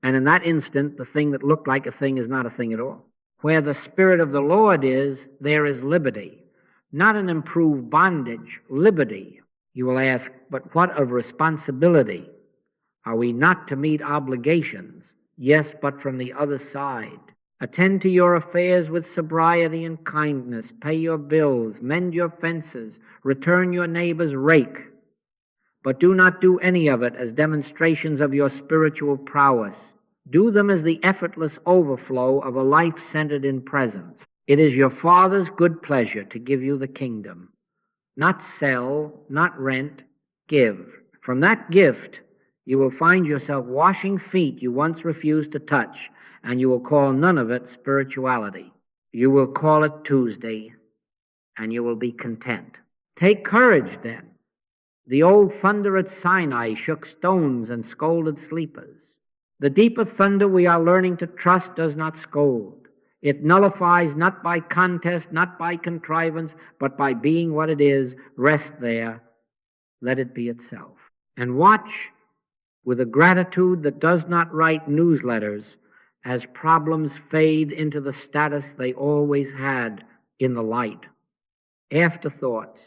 And in that instant, the thing that looked like a thing is not a thing at all. Where the Spirit of the Lord is, there is liberty. Not an improved bondage, liberty. You will ask, but what of responsibility? Are we not to meet obligations? Yes, but from the other side. Attend to your affairs with sobriety and kindness. Pay your bills, mend your fences, return your neighbor's rake. But do not do any of it as demonstrations of your spiritual prowess. Do them as the effortless overflow of a life centered in presence. It is your Father's good pleasure to give you the kingdom. Not sell, not rent, give. From that gift, you will find yourself washing feet you once refused to touch, and you will call none of it spirituality. You will call it Tuesday, and you will be content. Take courage, then. The old thunder at Sinai shook stones and scolded sleepers. The deeper thunder we are learning to trust does not scold. It nullifies not by contest, not by contrivance, but by being what it is. Rest there. Let it be itself. And watch with a gratitude that does not write newsletters as problems fade into the status they always had in the light. Afterthoughts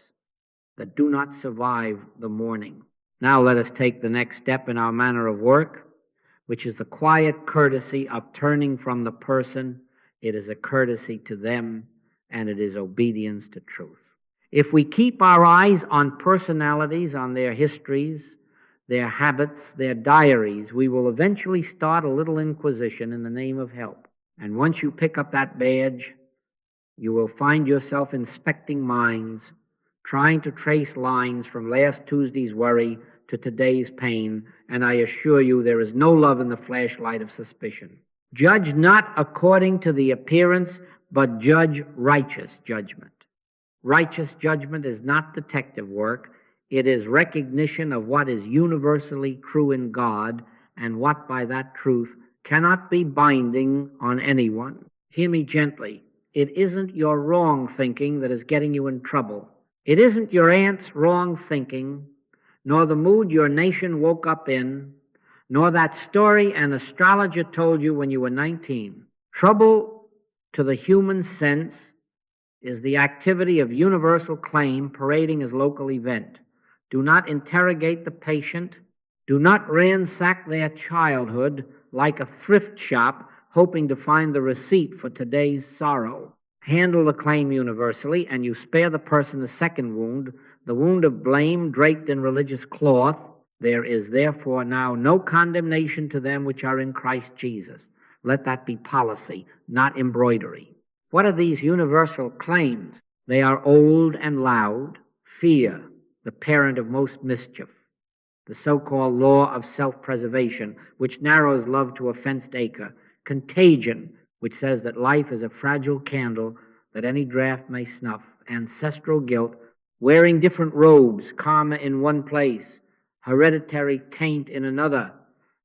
that do not survive the morning. Now let us take the next step in our manner of work, which is the quiet courtesy of turning from the person. It is a courtesy to them, and it is obedience to truth. If we keep our eyes on personalities, on their histories, their habits, their diaries, we will eventually start a little inquisition in the name of help. And once you pick up that badge, you will find yourself inspecting minds, trying to trace lines from last Tuesday's worry to today's pain, and I assure you there is no love in the flashlight of suspicion. Judge not according to the appearance, but judge righteous judgment. Righteous judgment is not detective work. It is recognition of what is universally true in God and what by that truth cannot be binding on anyone. Hear me gently. It isn't your wrong thinking that is getting you in trouble. It isn't your aunt's wrong thinking, nor the mood your nation woke up in, nor that story an astrologer told you when you were 19. Trouble to the human sense is the activity of universal claim parading as local event. Do not interrogate the patient. Do not ransack their childhood like a thrift shop hoping to find the receipt for today's sorrow. Handle the claim universally, and you spare the person the second wound, the wound of blame draped in religious cloth. There is therefore now no condemnation to them which are in Christ Jesus. Let that be policy, not embroidery. What are these universal claims? They are old and loud. Fear, the parent of most mischief. The so-called law of self-preservation, which narrows love to a fenced acre. Contagion, which says that life is a fragile candle that any draught may snuff. Ancestral guilt, wearing different robes, karma in one place, hereditary taint in another,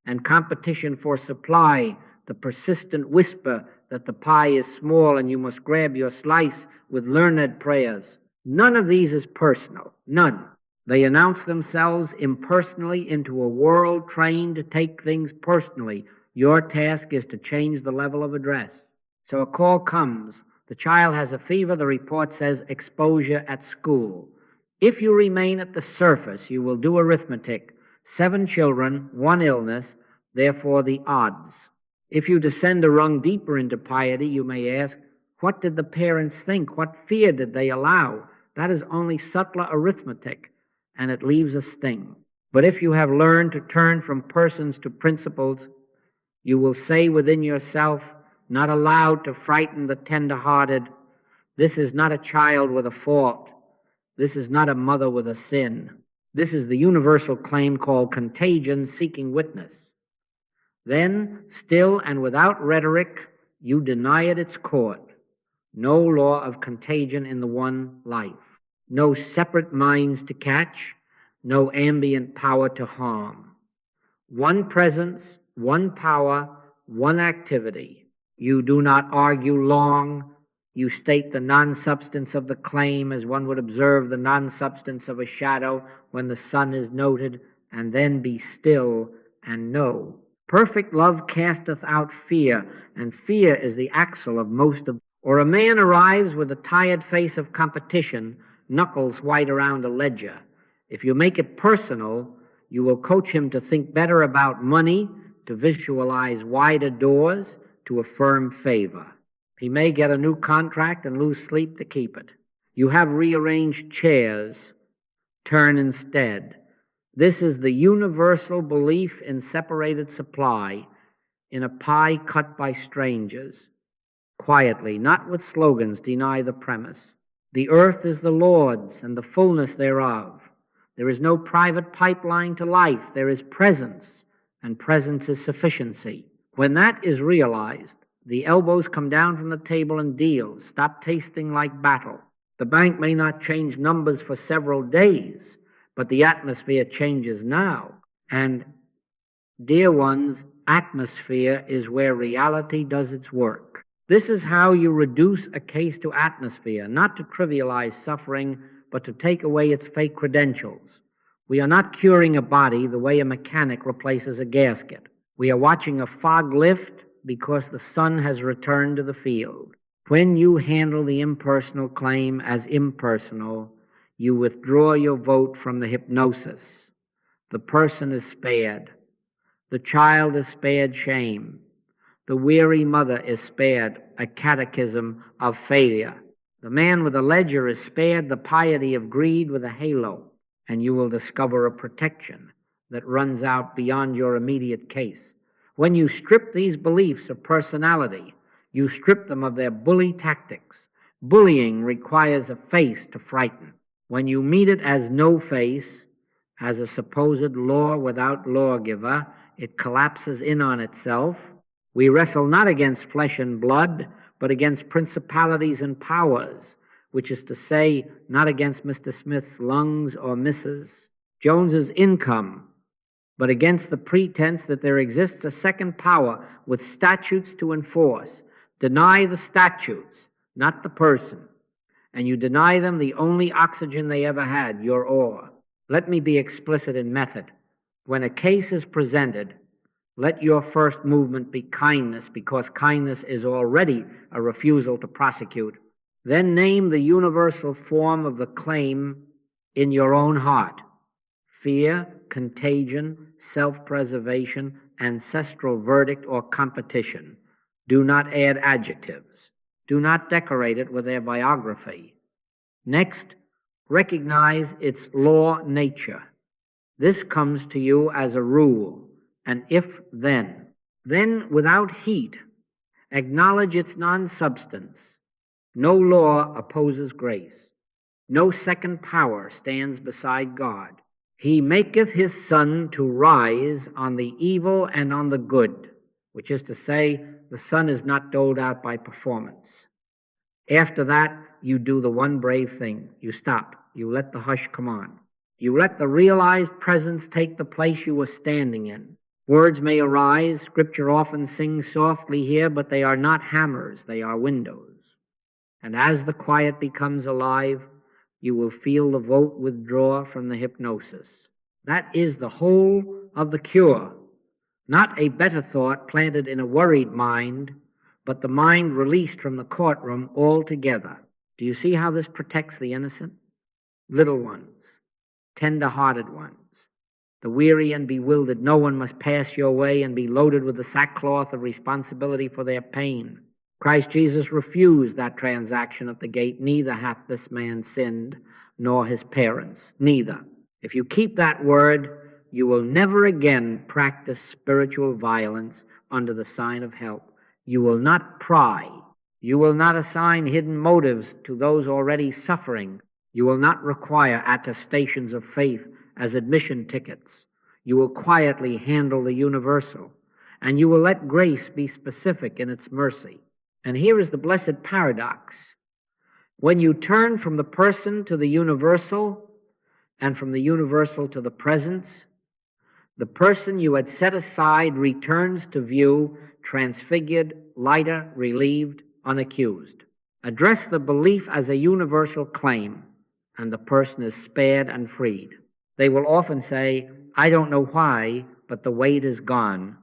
and competition for supply, the persistent whisper that the pie is small and you must grab your slice with learned prayers. None of these is personal. None. They announce themselves impersonally into a world trained to take things personally. Your task is to change the level of address. So a call comes. The child has a fever. The report says exposure at school. If you remain at the surface, you will do arithmetic. 7 children, 1 illness, therefore the odds. If you descend a rung deeper into piety, you may ask, what did the parents think? What fear did they allow? That is only subtler arithmetic, and it leaves a sting. But if you have learned to turn from persons to principles, you will say within yourself, not aloud to frighten the tender-hearted, this is not a child with a fault. This is not a mother with a sin. This is the universal claim called contagion seeking witness. Then, still and without rhetoric, you deny it its court. No law of contagion in the one life. No separate minds to catch. No ambient power to harm. One presence, one power, one activity. You do not argue long. You state the non-substance of the claim as one would observe the non-substance of a shadow when the sun is noted, and then be still and know. Perfect love casteth out fear, and fear is the axle of most of. Or a man arrives with a tired face of competition, knuckles white around a ledger. If you make it personal, you will coach him to think better about money, to visualize wider doors, to affirm favor. He may get a new contract and lose sleep to keep it. You have rearranged chairs. Turn instead. This is the universal belief in separated supply, in a pie cut by strangers. Quietly, not with slogans, deny the premise. The earth is the Lord's and the fullness thereof. There is no private pipeline to life. There is presence, and presence is sufficiency. When that is realized, the elbows come down from the table and deals. Stop tasting like battle. The bank may not change numbers for several days, but the atmosphere changes now. And, dear ones, atmosphere is where reality does its work. This is how you reduce a case to atmosphere, not to trivialize suffering, but to take away its fake credentials. We are not curing a body the way a mechanic replaces a gasket. We are watching a fog lift because the sun has returned to the field. When you handle the impersonal claim as impersonal, you withdraw your vote from the hypnosis. The person is spared. The child is spared shame. The weary mother is spared a catechism of failure. The man with a ledger is spared the piety of greed with a halo, and you will discover a protection that runs out beyond your immediate case. When you strip these beliefs of personality, you strip them of their bully tactics. Bullying requires a face to frighten. When you meet it as no face, as a supposed law without lawgiver, it collapses in on itself. We wrestle not against flesh and blood, but against principalities and powers, which is to say, not against Mr. Smith's lungs or Mrs. Jones's income, but against the pretense that there exists a second power with statutes to enforce. Deny the statutes, not the person, and you deny them the only oxygen they ever had, your ore. Let me be explicit in method. When a case is presented, Let your first movement be kindness, because kindness is already a refusal to prosecute. Then name the universal form of the claim in your own heart: fear, contagion, self-preservation, ancestral verdict, or competition. Do not add adjectives. Do not decorate it with their biography. Next, recognize its law nature. This comes to you as a rule, an if-then. Then, without heat, acknowledge its non-substance. No law opposes grace. No second power stands beside God. He maketh his sun to rise on the evil and on the good, which is to say, the sun is not doled out by performance. After that, you do the one brave thing. You stop. You let the hush come on. You let the realized presence take the place you were standing in. Words may arise. Scripture often sings softly here, but they are not hammers. They are windows. And as the quiet becomes alive, you will feel the vote withdraw from the hypnosis. That is the whole of the cure. Not a better thought planted in a worried mind, but the mind released from the courtroom altogether. Do you see how this protects the innocent? Little ones, tender-hearted ones, the weary and bewildered. No one must pass your way and be loaded with the sackcloth of responsibility for their pain. Christ Jesus refused that transaction at the gate. Neither hath this man sinned, nor his parents. Neither. If you keep that word, you will never again practice spiritual violence under the sign of help. You will not pry. You will not assign hidden motives to those already suffering. You will not require attestations of faith as admission tickets. You will quietly handle the universal, and you will let grace be specific in its mercy. And here is the blessed paradox. When you turn from the person to the universal, and from the universal to the presence, the person you had set aside returns to view, transfigured, lighter, relieved, unaccused. Address the belief as a universal claim, and the person is spared and freed. They will often say, I don't know why, but the weight is gone.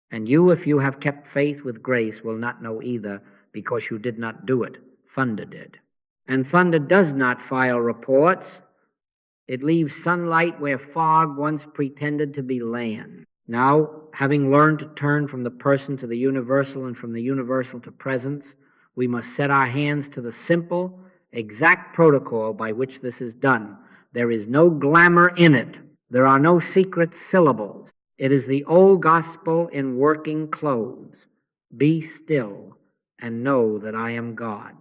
And you, if you have kept faith with grace, will not know either, because you did not do it. Thunder did. And thunder does not file reports. It leaves sunlight where fog once pretended to be land. Now, having learned to turn from the person to the universal and from the universal to presence, we must set our hands to the simple, exact protocol by which this is done. There is no glamour in it. There are no secret syllables. It is the old gospel in working clothes. Be still and know that I am God.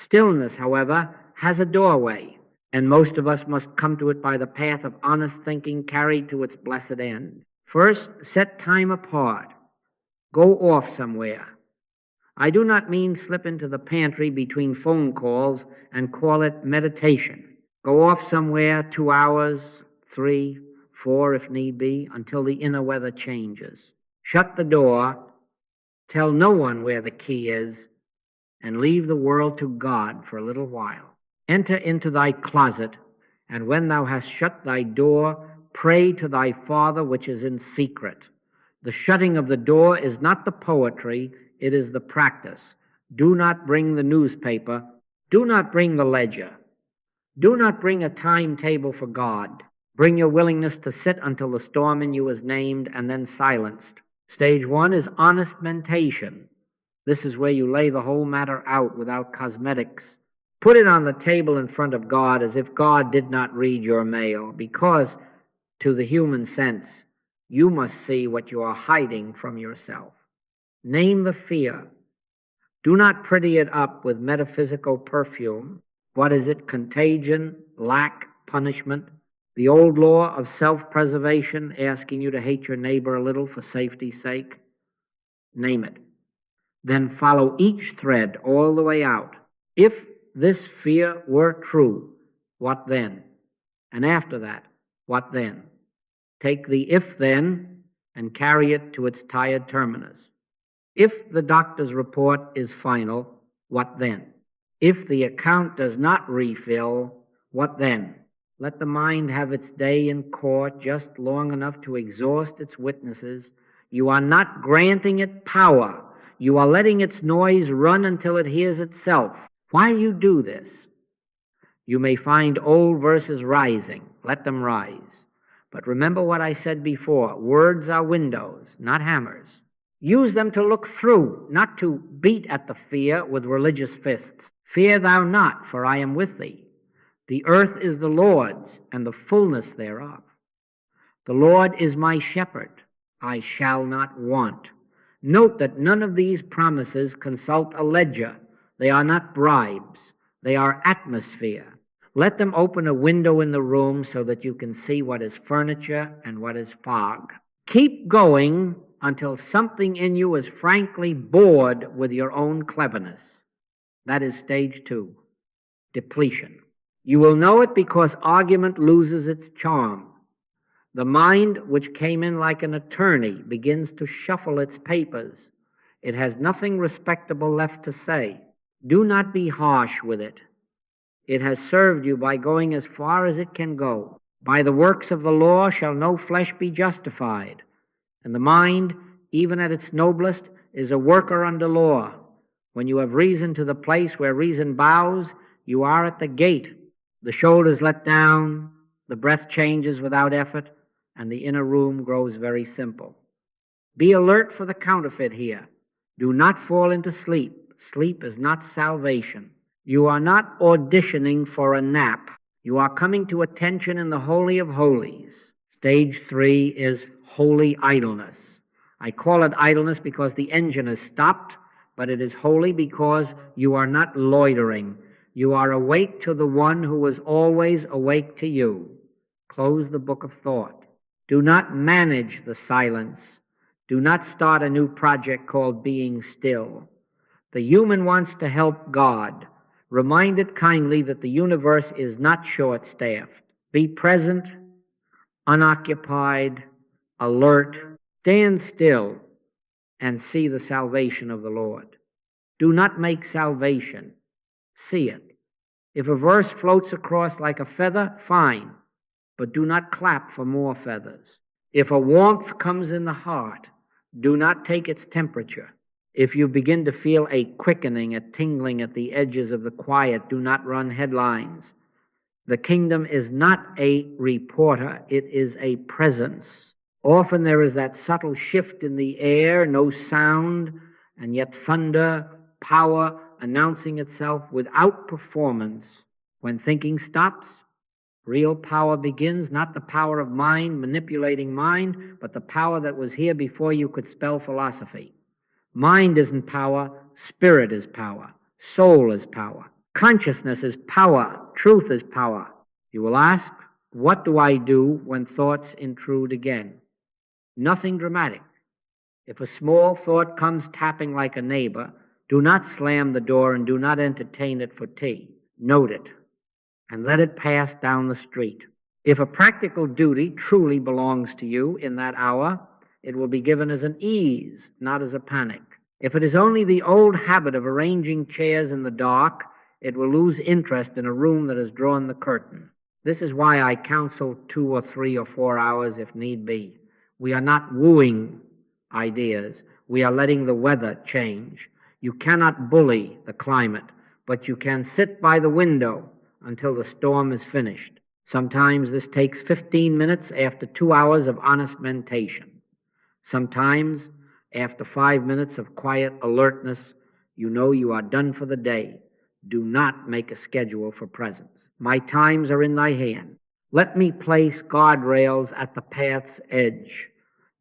Stillness, however, has a doorway, and most of us must come to it by the path of honest thinking carried to its blessed end. First, set time apart. Go off somewhere. I do not mean slip into the pantry between phone calls and call it meditation. Go off somewhere 2 hours, 3, 4 if need be, until the inner weather changes. Shut the door, tell no one where the key is, and leave the world to God for a little while. Enter into thy closet, and when thou hast shut thy door, pray to thy Father which is in secret. The shutting of the door is not the poetry, it is the practice. Do not bring the newspaper. Do not bring the ledger. Do not bring a timetable for God. Bring your willingness to sit until the storm in you is named and then silenced. Stage 1 is honest mentation. This is where you lay the whole matter out without cosmetics. Put it on the table in front of God as if God did not read your mail, because, to the human sense, you must see what you are hiding from yourself. Name the fear. Do not pretty it up with metaphysical perfume. What is it? Contagion, lack, punishment. The old law of self-preservation asking you to hate your neighbor a little for safety's sake. Name it. Then follow each thread all the way out. If this fear were true, what then? And after that, what then? Take the if then and carry it to its tired terminus. If the doctor's report is final, what then? If the account does not refill, what then? Let the mind have its day in court just long enough to exhaust its witnesses. You are not granting it power. You are letting its noise run until it hears itself. While you do this, you may find old verses rising. Let them rise. But remember what I said before. Words are windows, not hammers. Use them to look through, not to beat at the fear with religious fists. Fear thou not, for I am with thee. The earth is the Lord's, and the fullness thereof. The Lord is my shepherd. I shall not want. Note that none of these promises consult a ledger. They are not bribes. They are atmosphere. Let them open a window in the room so that you can see what is furniture and what is fog. Keep going until something in you is frankly bored with your own cleverness. That is stage 2, depletion. You will know it because argument loses its charm. The mind, which came in like an attorney, begins to shuffle its papers. It has nothing respectable left to say. Do not be harsh with it. It has served you by going as far as it can go. By the works of the law shall no flesh be justified. And the mind, even at its noblest, is a worker under law. When you have reason to the place where reason bows, you are at the gate. The shoulders let down, the breath changes without effort, and the inner room grows very simple. Be alert for the counterfeit here. Do not fall into sleep. Sleep is not salvation. You are not auditioning for a nap. You are coming to attention in the Holy of Holies. Stage 3 is holy idleness. I call it idleness because the engine is stopped, but it is holy because you are not loitering. You are awake to the one who is always awake to you. Close the book of thought. Do not manage the silence. Do not start a new project called being still. The human wants to help God. Remind it kindly that the universe is not short-staffed. Be present, unoccupied, alert. Stand still and see the salvation of the Lord. Do not make salvation. See it. If a verse floats across like a feather, fine, but do not clap for more feathers. If a warmth comes in the heart, do not take its temperature. If you begin to feel a quickening, a tingling at the edges of the quiet, do not run headlines. The kingdom is not a reporter, it is a presence. Often there is that subtle shift in the air, no sound, and yet thunder, power announcing itself without performance. When thinking stops, real power begins, not the power of mind manipulating mind, but the power that was here before you could spell philosophy. Mind isn't power, spirit is power, soul is power, consciousness is power, truth is power. You will ask, what do I do when thoughts intrude again? Nothing dramatic. If a small thought comes tapping like a neighbor, do not slam the door and do not entertain it for tea. Note it and let it pass down the street. If a practical duty truly belongs to you in that hour, it will be given as an ease, not as a panic. If it is only the old habit of arranging chairs in the dark, it will lose interest in a room that has drawn the curtain. This is why I counsel 2 or 3 or 4 hours if need be. We are not wooing ideas. We are letting the weather change. You cannot bully the climate, but you can sit by the window until the storm is finished. Sometimes this takes 15 minutes after 2 hours of honest mentation. Sometimes, after 5 minutes of quiet alertness, you know you are done for the day. Do not make a schedule for presence. My times are in thy hand. Let me place guardrails at the path's edge,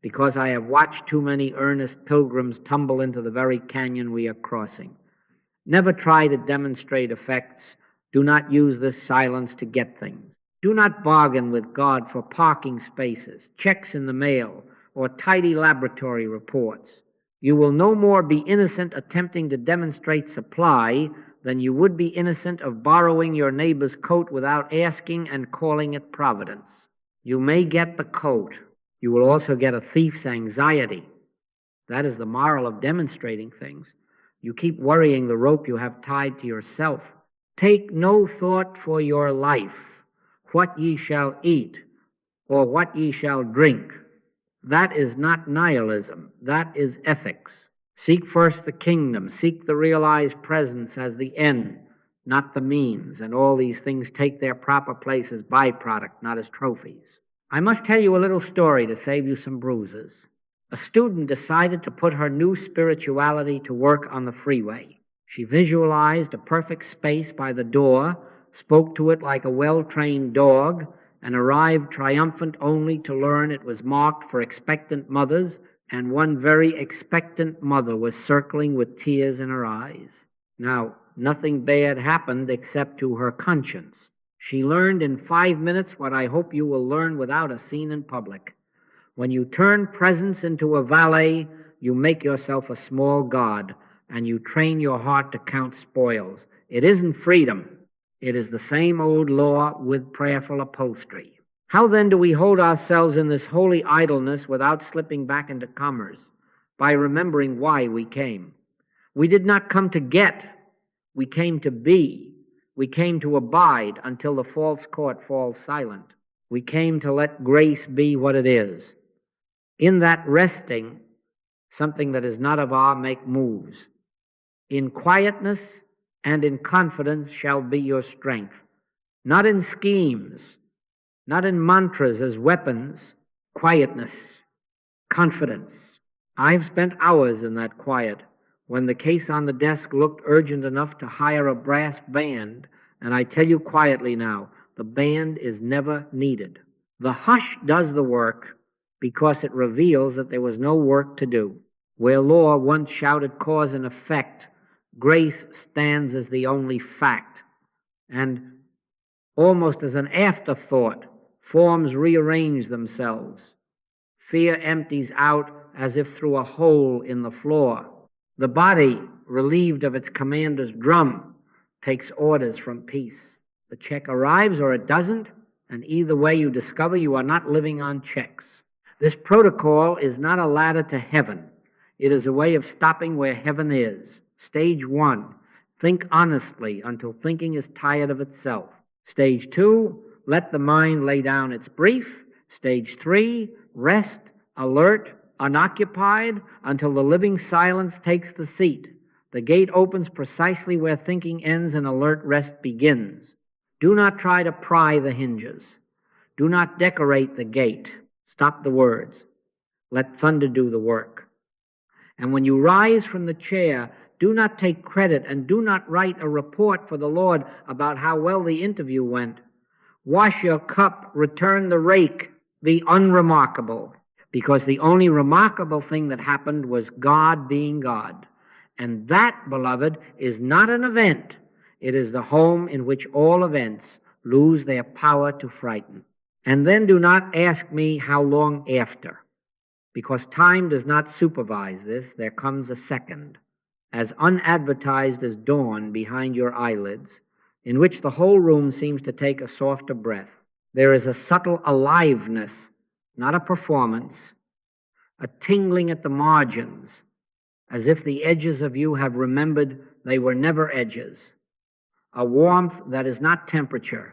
because I have watched too many earnest pilgrims tumble into the very canyon we are crossing. Never try to demonstrate effects. Do not use this silence to get things. Do not bargain with God for parking spaces, checks in the mail, or tidy laboratory reports. You will no more be innocent attempting to demonstrate supply than you would be innocent of borrowing your neighbor's coat without asking and calling it providence. You may get the coat. You will also get a thief's anxiety. That is the moral of demonstrating things. You keep worrying the rope you have tied to yourself. Take no thought for your life, what ye shall eat, or what ye shall drink. That is not nihilism. That is ethics. Seek first the kingdom. Seek the realized presence as the end, not the means. And all these things take their proper place as byproduct, not as trophies. I must tell you a little story to save you some bruises. A student decided to put her new spirituality to work on the freeway. She visualized a perfect space by the door, spoke to it like a well-trained dog, and arrived triumphant only to learn it was marked for expectant mothers, and one very expectant mother was circling with tears in her eyes. Now, nothing bad happened except to her conscience. She learned in 5 minutes what I hope you will learn without a scene in public. When you turn presence into a valet, you make yourself a small god, and you train your heart to count spoils. It isn't freedom. It is the same old law with prayerful upholstery. How then do we hold ourselves in this holy idleness without slipping back into commerce? By remembering why we came. We did not come to get. We came to be. We came to abide until the false court falls silent. We came to let grace be what it is. In that resting, something that is not of our make moves. In quietness and in confidence shall be your strength. Not in schemes, not in mantras as weapons, quietness, confidence. I've spent hours in that quiet when the case on the desk looked urgent enough to hire a brass band, and I tell you quietly now, the band is never needed. The hush does the work because it reveals that there was no work to do. Where law once shouted cause and effect, grace stands as the only fact, and almost as an afterthought, forms rearrange themselves. Fear empties out as if through a hole in the floor. The body, relieved of its commander's drum, takes orders from peace. The check arrives or it doesn't, and either way you discover you are not living on checks. This protocol is not a ladder to heaven. It is a way of stopping where heaven is. Stage 1, think honestly until thinking is tired of itself. Stage 2, let the mind lay down its brief. Stage 3, rest, alert, unoccupied until the living silence takes the seat. The gate opens precisely where thinking ends and alert rest begins. Do not try to pry the hinges. Do not decorate the gate. Stop the words. Let thunder do the work. And when you rise from the chair, do not take credit and do not write a report for the Lord about how well the interview went. Wash your cup, return the rake, be unremarkable, because the only remarkable thing that happened was God being God. And that, beloved, is not an event. It is the home in which all events lose their power to frighten. And then do not ask me how long after, because time does not supervise this. There comes a second, as unadvertised as dawn behind your eyelids, in which the whole room seems to take a softer breath. There is a subtle aliveness, not a performance, a tingling at the margins, as if the edges of you have remembered they were never edges, a warmth that is not temperature,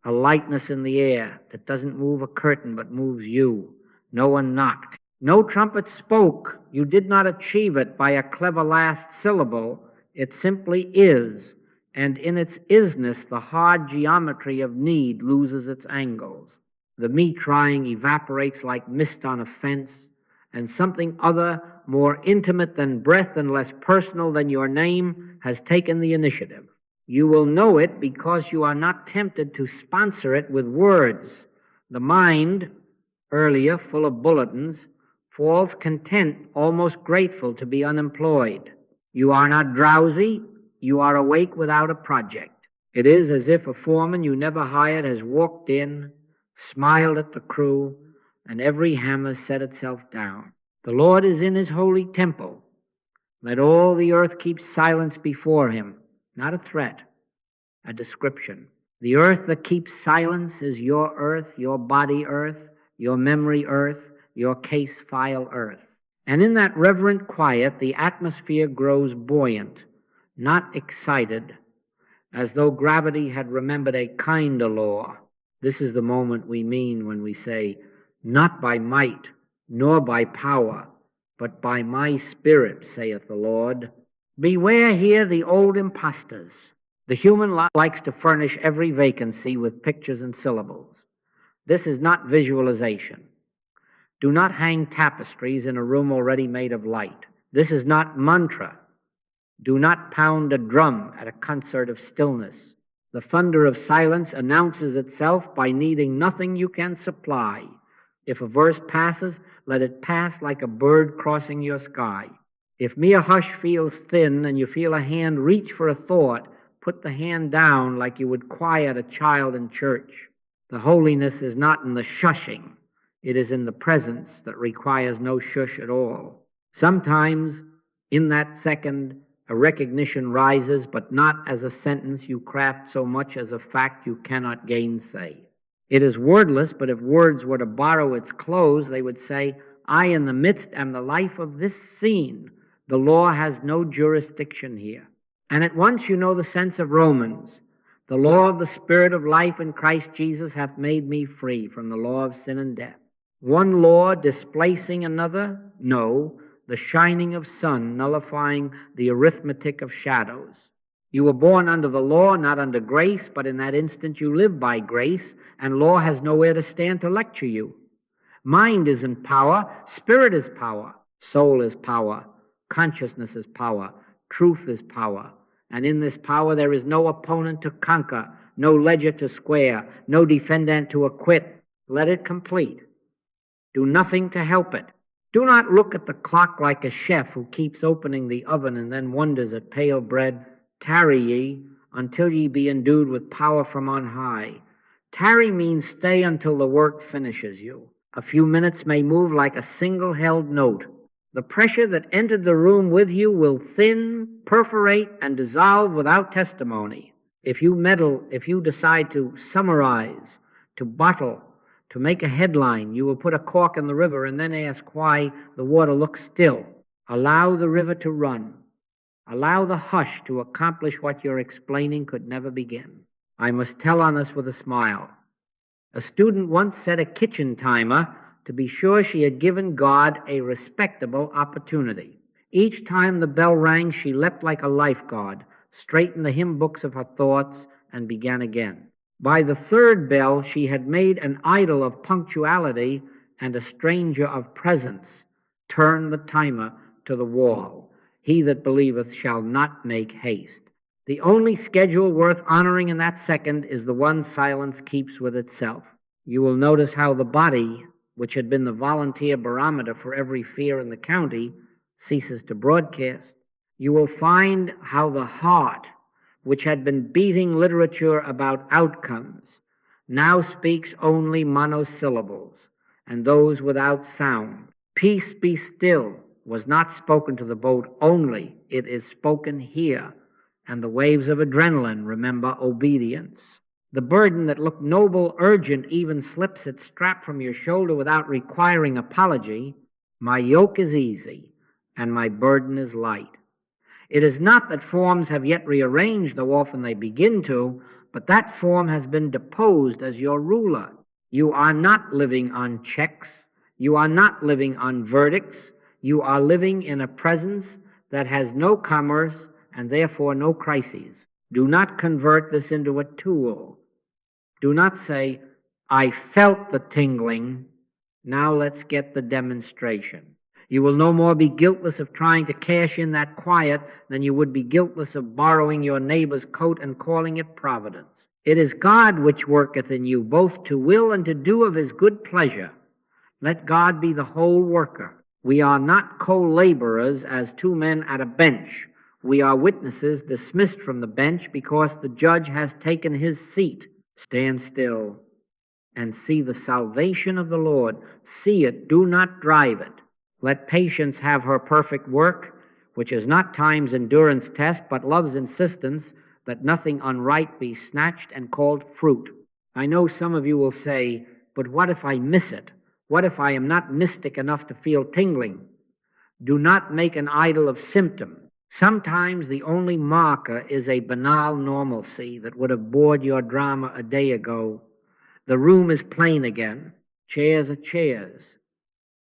a lightness in the air that doesn't move a curtain but moves you. No one knocked. No trumpet spoke. You did not achieve it by a clever last syllable. It simply is, and in its isness the hard geometry of need loses its angles. The me trying evaporates like mist on a fence, and something other, more intimate than breath and less personal than your name, has taken the initiative. You will know it because you are not tempted to sponsor it with words. The mind, earlier full of bulletins, falls content, almost grateful to be unemployed. You are not drowsy. You are awake without a project. It is as if a foreman you never hired has walked in, smiled at the crew, and every hammer set itself down. The Lord is in his holy temple. Let all the earth keep silence before him. Not a threat, a description. The earth that keeps silence is your earth, your body earth, your memory earth, your case file earth. And in that reverent quiet, the atmosphere grows buoyant, not excited, as though gravity had remembered a kinder law. This is the moment we mean when we say, not by might nor by power, but by my Spirit, saith the Lord. Beware here the old impostors. The human likes to furnish every vacancy with pictures and syllables. This is not visualization. Do not hang tapestries in a room already made of light. This is not mantra. Do not pound a drum at a concert of stillness. The thunder of silence announces itself by needing nothing you can supply. If a verse passes, let it pass like a bird crossing your sky. If mere hush feels thin and you feel a hand reach for a thought, put the hand down like you would quiet a child in church. The holiness is not in the shushing. It is in the presence that requires no shush at all. Sometimes, in that second, a recognition rises, but not as a sentence you craft so much as a fact you cannot gainsay. It is wordless, but if words were to borrow its clothes, they would say, I in the midst am the life of this scene. The law has no jurisdiction here. And at once you know the sense of Romans. The law of the Spirit of life in Christ Jesus hath made me free from the law of sin and death. One law displacing another? No. The shining of sun nullifying the arithmetic of shadows. You were born under the law, not under grace, but in that instant you live by grace, and law has nowhere to stand to lecture you. Mind isn't power, spirit is power, soul is power, consciousness is power, truth is power, and in this power there is no opponent to conquer, no ledger to square, no defendant to acquit. Let it complete. Do nothing to help it. Do not look at the clock like a chef who keeps opening the oven and then wonders at pale bread. Tarry ye until ye be endued with power from on high. Tarry means stay until the work finishes you. A few minutes may move like a single held note. The pressure that entered the room with you will thin, perforate, and dissolve without testimony. If you meddle, if you decide to summarize, to bottle, to make a headline, you will put a cork in the river and then ask why the water looks still. Allow the river to run. Allow the hush to accomplish what your explaining could never begin. I must tell on this with a smile. A student once set a kitchen timer to be sure she had given God a respectable opportunity. Each time the bell rang, she leapt like a lifeguard, straightened the hymn books of her thoughts, and began again. By the third bell, she had made an idol of punctuality and a stranger of presence. Turn the timer to the wall. He that believeth shall not make haste. The only schedule worth honoring in that second is the one silence keeps with itself. You will notice how the body, which had been the volunteer barometer for every fear in the county, ceases to broadcast. You will find how the heart, which had been beating literature about outcomes, now speaks only monosyllables, and those without sound. Peace be still was not spoken to the boat only, it is spoken here, and the waves of adrenaline remember obedience. The burden that looked noble, urgent, even slips its strap from your shoulder without requiring apology. My yoke is easy, and my burden is light. It is not that forms have yet rearranged, though often they begin to, but that form has been deposed as your ruler. You are not living on checks. You are not living on verdicts. You are living in a presence that has no commerce and therefore no crises. Do not convert this into a tool. Do not say, I felt the tingling, now let's get the demonstration. You will no more be guiltless of trying to cash in that quiet than you would be guiltless of borrowing your neighbor's coat and calling it providence. It is God which worketh in you, both to will and to do of his good pleasure. Let God be the whole worker. We are not co-laborers as two men at a bench. We are witnesses dismissed from the bench because the judge has taken his seat. Stand still and see the salvation of the Lord. See it, do not drive it. Let patience have her perfect work, which is not time's endurance test, but love's insistence that nothing unripe be snatched and called fruit. I know some of you will say, but what if I miss it? What if I am not mystic enough to feel tingling? Do not make an idol of symptom. Sometimes the only marker is a banal normalcy that would have bored your drama a day ago. The room is plain again. Chairs are chairs.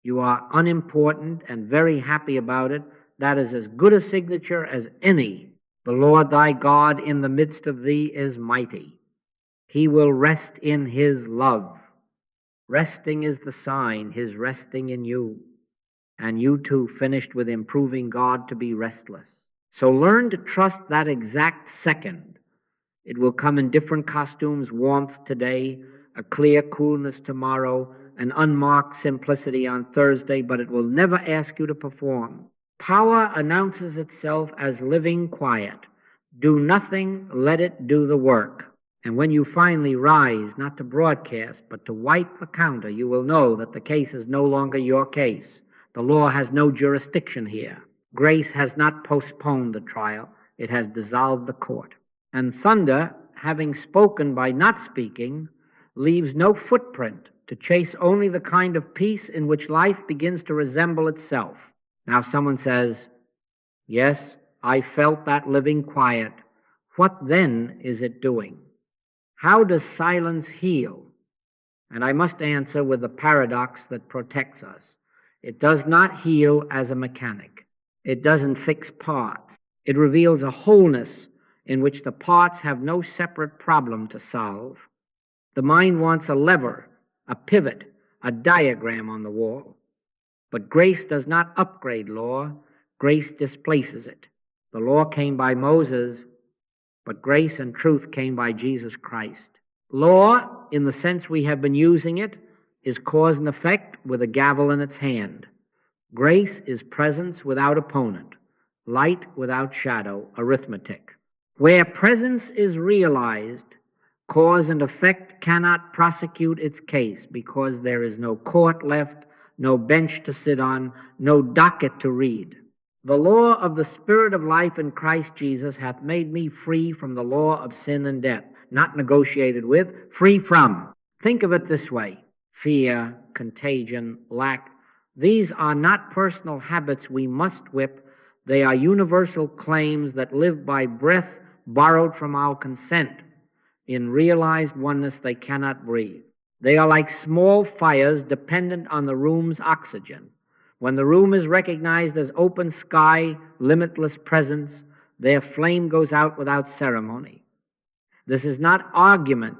You are unimportant and very happy about it. That is as good a signature as any. The Lord thy God in the midst of thee is mighty. He will rest in his love. Resting is the sign, his resting in you. And you too finished with improving God to be restless. So learn to trust that exact second. It will come in different costumes, warmth today, a clear coolness tomorrow, an unmarked simplicity on Thursday, but it will never ask you to perform. Power announces itself as living quiet. Do nothing, let it do the work. And when you finally rise, not to broadcast, but to wipe the counter, you will know that the case is no longer your case. The law has no jurisdiction here. Grace has not postponed the trial. It has dissolved the court. And thunder, having spoken by not speaking, leaves no footprint to chase only the kind of peace in which life begins to resemble itself. Now someone says, yes, I felt that living quiet. What then is it doing? How does silence heal? And I must answer with the paradox that protects us. It does not heal as a mechanic. It doesn't fix parts. It reveals a wholeness in which the parts have no separate problem to solve. The mind wants a lever, a pivot, a diagram on the wall. But grace does not upgrade law. Grace displaces it. The law came by Moses, but grace and truth came by Jesus Christ. Law, in the sense we have been using it, is cause and effect with a gavel in its hand. Grace is presence without opponent, light without shadow, arithmetic. Where presence is realized, cause and effect cannot prosecute its case because there is no court left, no bench to sit on, no docket to read. The law of the Spirit of life in Christ Jesus hath made me free from the law of sin and death, not negotiated with, free from. Think of it this way. Fear, contagion, lack, these are not personal habits we must whip. They are universal claims that live by breath borrowed from our consent. In realized oneness, they cannot breathe. They are like small fires dependent on the room's oxygen. When the room is recognized as open sky, limitless presence, their flame goes out without ceremony. This is not argument,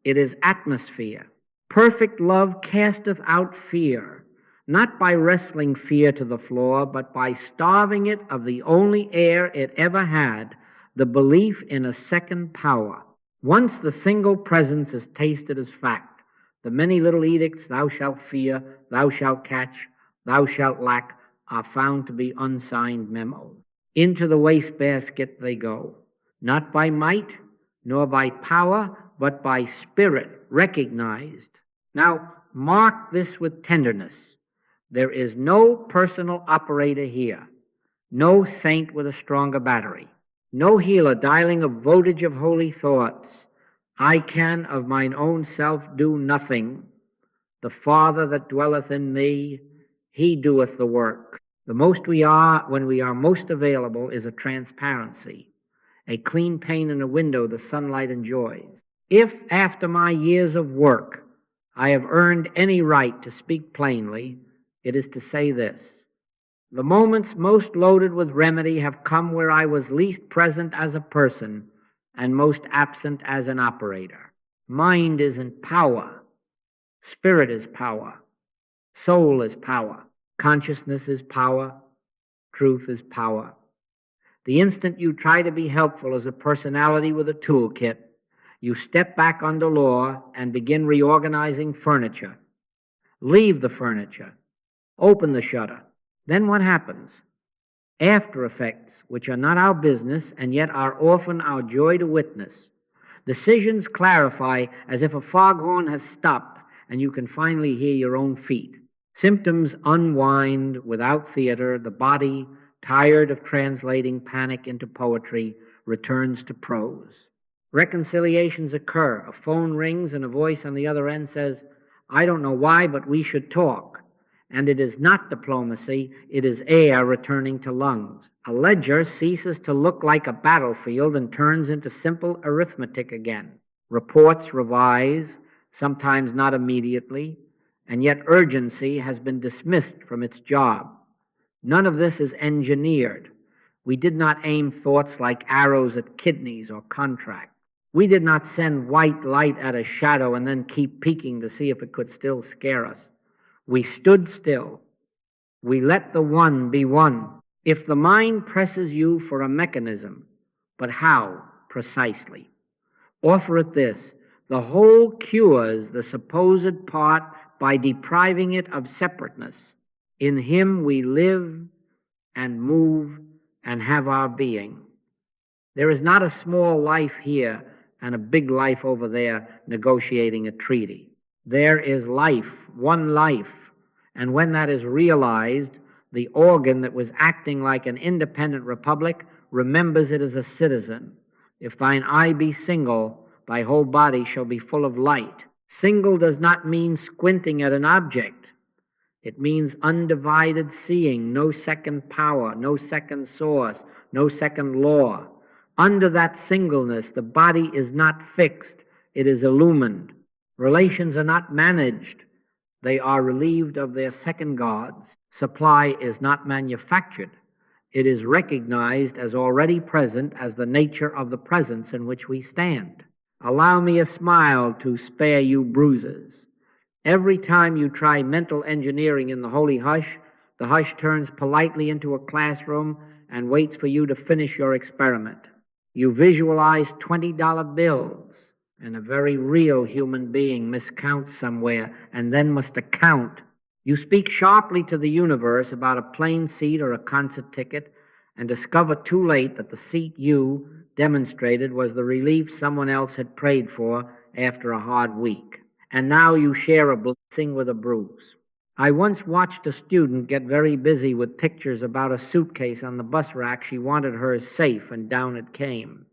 it is atmosphere. Perfect love casteth out fear, not by wrestling fear to the floor, but by starving it of the only air it ever had, the belief in a second power. Once the single presence is tasted as fact, the many little edicts, thou shalt fear, thou shalt catch, thou shalt lack, are found to be unsigned memos. Into the wastebasket they go, not by might, nor by power, but by spirit recognized. Now, mark this with tenderness. There is no personal operator here, no saint with a stronger battery, no healer dialing a voltage of holy thoughts. I can of mine own self do nothing. The Father that dwelleth in me, he doeth the work. The most we are, when we are most available, is a transparency, a clean pane in a window the sunlight enjoys. If, after my years of work, I have earned any right to speak plainly, it is to say this. The moments most loaded with remedy have come where I was least present as a person and most absent as an operator. Mind is in power. Spirit is power. Soul is power. Consciousness is power. Truth is power. The instant you try to be helpful as a personality with a toolkit, you step back under law and begin reorganizing furniture. Leave the furniture. Open the shutter. Then what happens? After effects, which are not our business and yet are often our joy to witness. Decisions clarify as if a foghorn has stopped and you can finally hear your own feet. Symptoms unwind without theater. The body, tired of translating panic into poetry, returns to prose. Reconciliations occur. A phone rings and a voice on the other end says, I don't know why, but we should talk. And it is not diplomacy, it is air returning to lungs. A ledger ceases to look like a battlefield and turns into simple arithmetic again. Reports revise, sometimes not immediately, and yet urgency has been dismissed from its job. None of this is engineered. We did not aim thoughts like arrows at kidneys or contract. We did not send white light at a shadow and then keep peeking to see if it could still scare us. We stood still. We let the one be one. If the mind presses you for a mechanism, but how precisely? Offer it this: the whole cures the supposed part by depriving it of separateness. In him we live and move and have our being. There is not a small life here and a big life over there negotiating a treaty. There is life, one life, and when that is realized, the organ that was acting like an independent republic remembers it as a citizen. If thine eye be single, thy whole body shall be full of light. Single does not mean squinting at an object. It means undivided seeing, no second power, no second source, no second law. Under that singleness, the body is not fixed, it is illumined. Relations are not managed, they are relieved of their second gods. Supply is not manufactured, it is recognized as already present as the nature of the presence in which we stand. Allow me a smile to spare you bruises. Every time you try mental engineering in the holy hush, the hush turns politely into a classroom and waits for you to finish your experiment. You visualize $20 bills, and a very real human being miscounts somewhere and then must account. You speak sharply to the universe about a plane seat or a concert ticket and discover too late that the seat you demonstrated was the relief someone else had prayed for after a hard week. And now you share a blessing with a bruise. I once watched a student get very busy with pictures about a suitcase on the bus rack. She wanted hers safe, and down it came.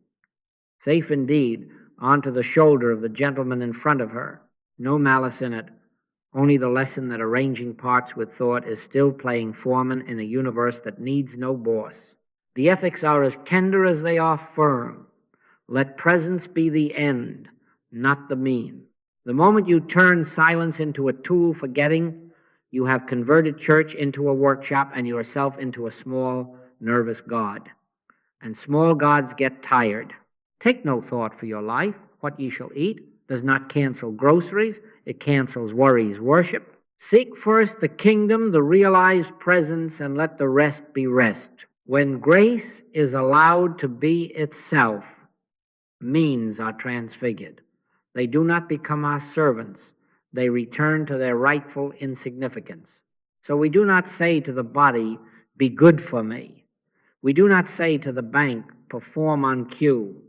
Safe indeed, onto the shoulder of the gentleman in front of her. No malice in it, only the lesson that arranging parts with thought is still playing foreman in a universe that needs no boss. The ethics are as tender as they are firm. Let presence be the end, not the mean. The moment you turn silence into a tool for getting, you have converted church into a workshop and yourself into a small, nervous god. And small gods get tired. Take no thought for your life. What ye shall eat does not cancel groceries. It cancels worries, worship. Seek first the kingdom, the realized presence, and let the rest be rest. When grace is allowed to be itself, means are transfigured. They do not become our servants. They return to their rightful insignificance. So we do not say to the body, be good for me. We do not say to the bank, perform on cue.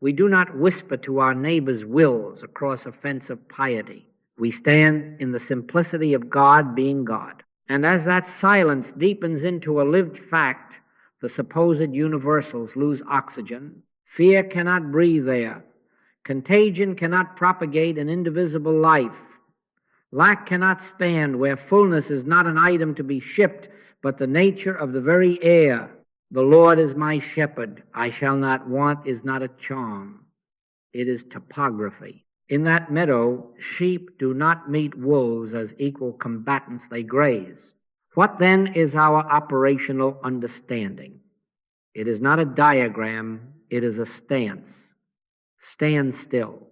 We do not whisper to our neighbor's wills across a fence of piety. We stand in the simplicity of God being God. And as that silence deepens into a lived fact, the supposed universals lose oxygen. Fear cannot breathe there. Contagion cannot propagate an indivisible life. Lack cannot stand where fullness is not an item to be shipped, but the nature of the very air. The Lord is my shepherd. I shall not want is not a charm. It is topography. In that meadow, sheep do not meet wolves as equal combatants. They graze. What then is our operational understanding? It is not a diagram. It is a stance. Stand still.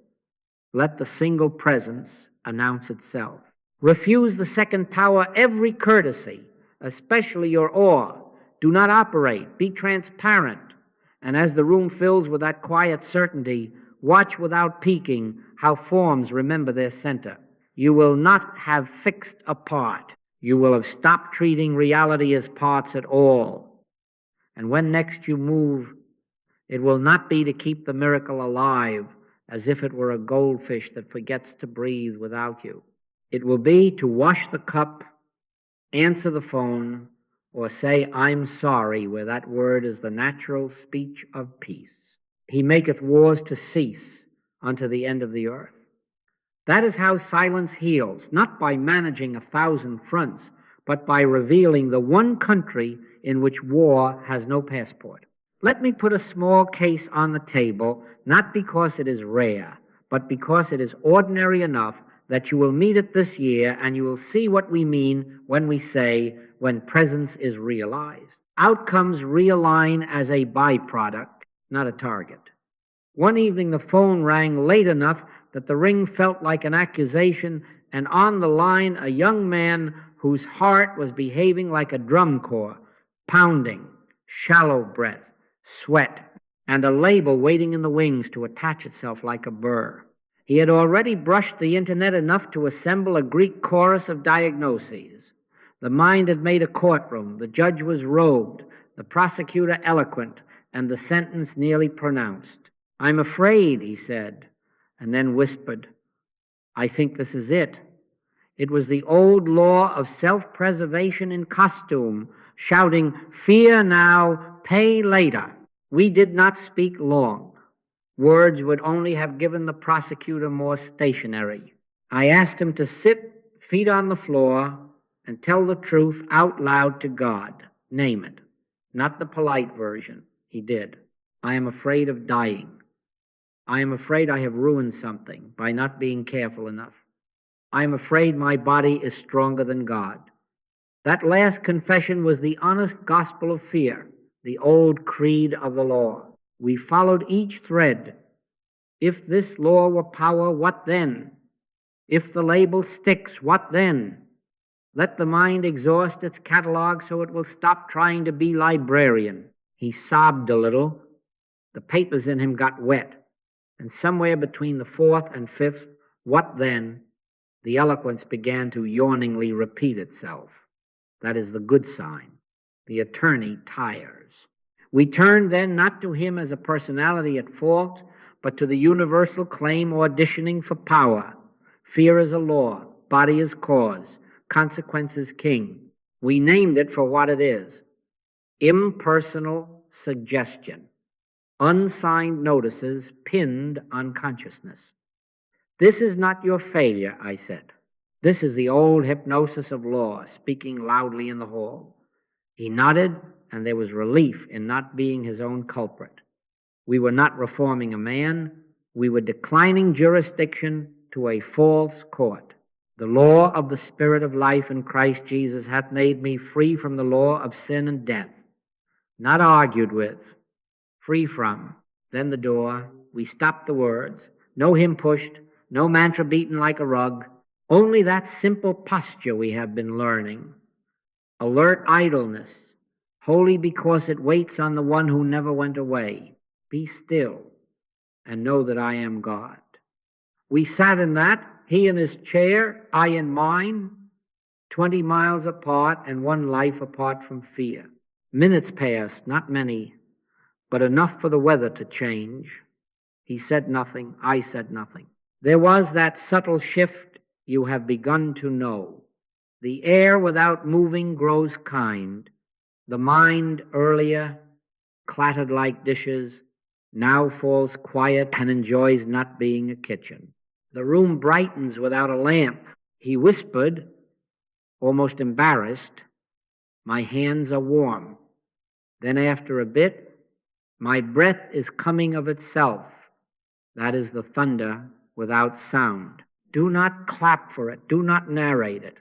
Let the single presence announce itself. Refuse the second power every courtesy, especially your awe. Do not operate. Be transparent. And as the room fills with that quiet certainty, watch without peeking how forms remember their center. You will not have fixed a part. You will have stopped treating reality as parts at all. And when next you move, it will not be to keep the miracle alive as if it were a goldfish that forgets to breathe without you. It will be to wash the cup, answer the phone, or say, I'm sorry, where that word is the natural speech of peace. He maketh wars to cease unto the end of the earth. That is how silence heals, not by managing 1,000 fronts, but by revealing the one country in which war has no passport. Let me put a small case on the table, not because it is rare, but because it is ordinary enough that you will meet it this year, and you will see what we mean when we say, when presence is realized. Outcomes realign as a byproduct, not a target. One evening the phone rang late enough that the ring felt like an accusation, and on the line a young man whose heart was behaving like a drum corps, pounding, shallow breath, sweat, and a label waiting in the wings to attach itself like a burr. He had already brushed the internet enough to assemble a Greek chorus of diagnoses. The mind had made a courtroom, the judge was robed, the prosecutor eloquent, and the sentence nearly pronounced. "I'm afraid," he said, and then whispered, "I think this is it." It was the old law of self-preservation in costume, shouting, "Fear now, pay later." We did not speak long. Words would only have given the prosecutor more stationery. I asked him to sit, feet on the floor, and tell the truth out loud to God. Name it. Not the polite version. He did. "I am afraid of dying. I am afraid I have ruined something by not being careful enough. I am afraid my body is stronger than God." That last confession was the honest gospel of fear, the old creed of the law. We followed each thread. If this law were power, what then? If the label sticks, what then? Let the mind exhaust its catalog so it will stop trying to be librarian. He sobbed a little. The papers in him got wet. And somewhere between the fourth and fifth, "what then?" the eloquence began to yawningly repeat itself. That is the good sign. The attorney tires. We turned then not to him as a personality at fault, but to the universal claim auditioning for power. Fear is a law, body is cause, consequence is king. We named it for what it is: impersonal suggestion. Unsigned notices pinned on consciousness. "This is not your failure," I said. This is the old hypnosis of law, speaking loudly in the hall. He nodded, and there was relief in not being his own culprit. We were not reforming a man. We were declining jurisdiction to a false court. "The law of the Spirit of life in Christ Jesus hath made me free from the law of sin and death." Not argued with. Free from. Then the door. We stopped the words. No hymn pushed, no mantra beaten like a rug. Only that simple posture we have been learning. Alert idleness, holy because it waits on the one who never went away. Be still and know that I am God. We sat in that, he in his chair, I in mine, 20 miles apart and one life apart from fear. Minutes passed, not many, but enough for the weather to change. He said nothing, I said nothing. There was that subtle shift you have begun to know. The air without moving grows kind. The mind earlier clattered like dishes, now falls quiet and enjoys not being a kitchen. The room brightens without a lamp. He whispered, almost embarrassed, "My hands are warm." Then after a bit, "My breath is coming of itself." That is the thunder without sound. Do not clap for it. Do not narrate it.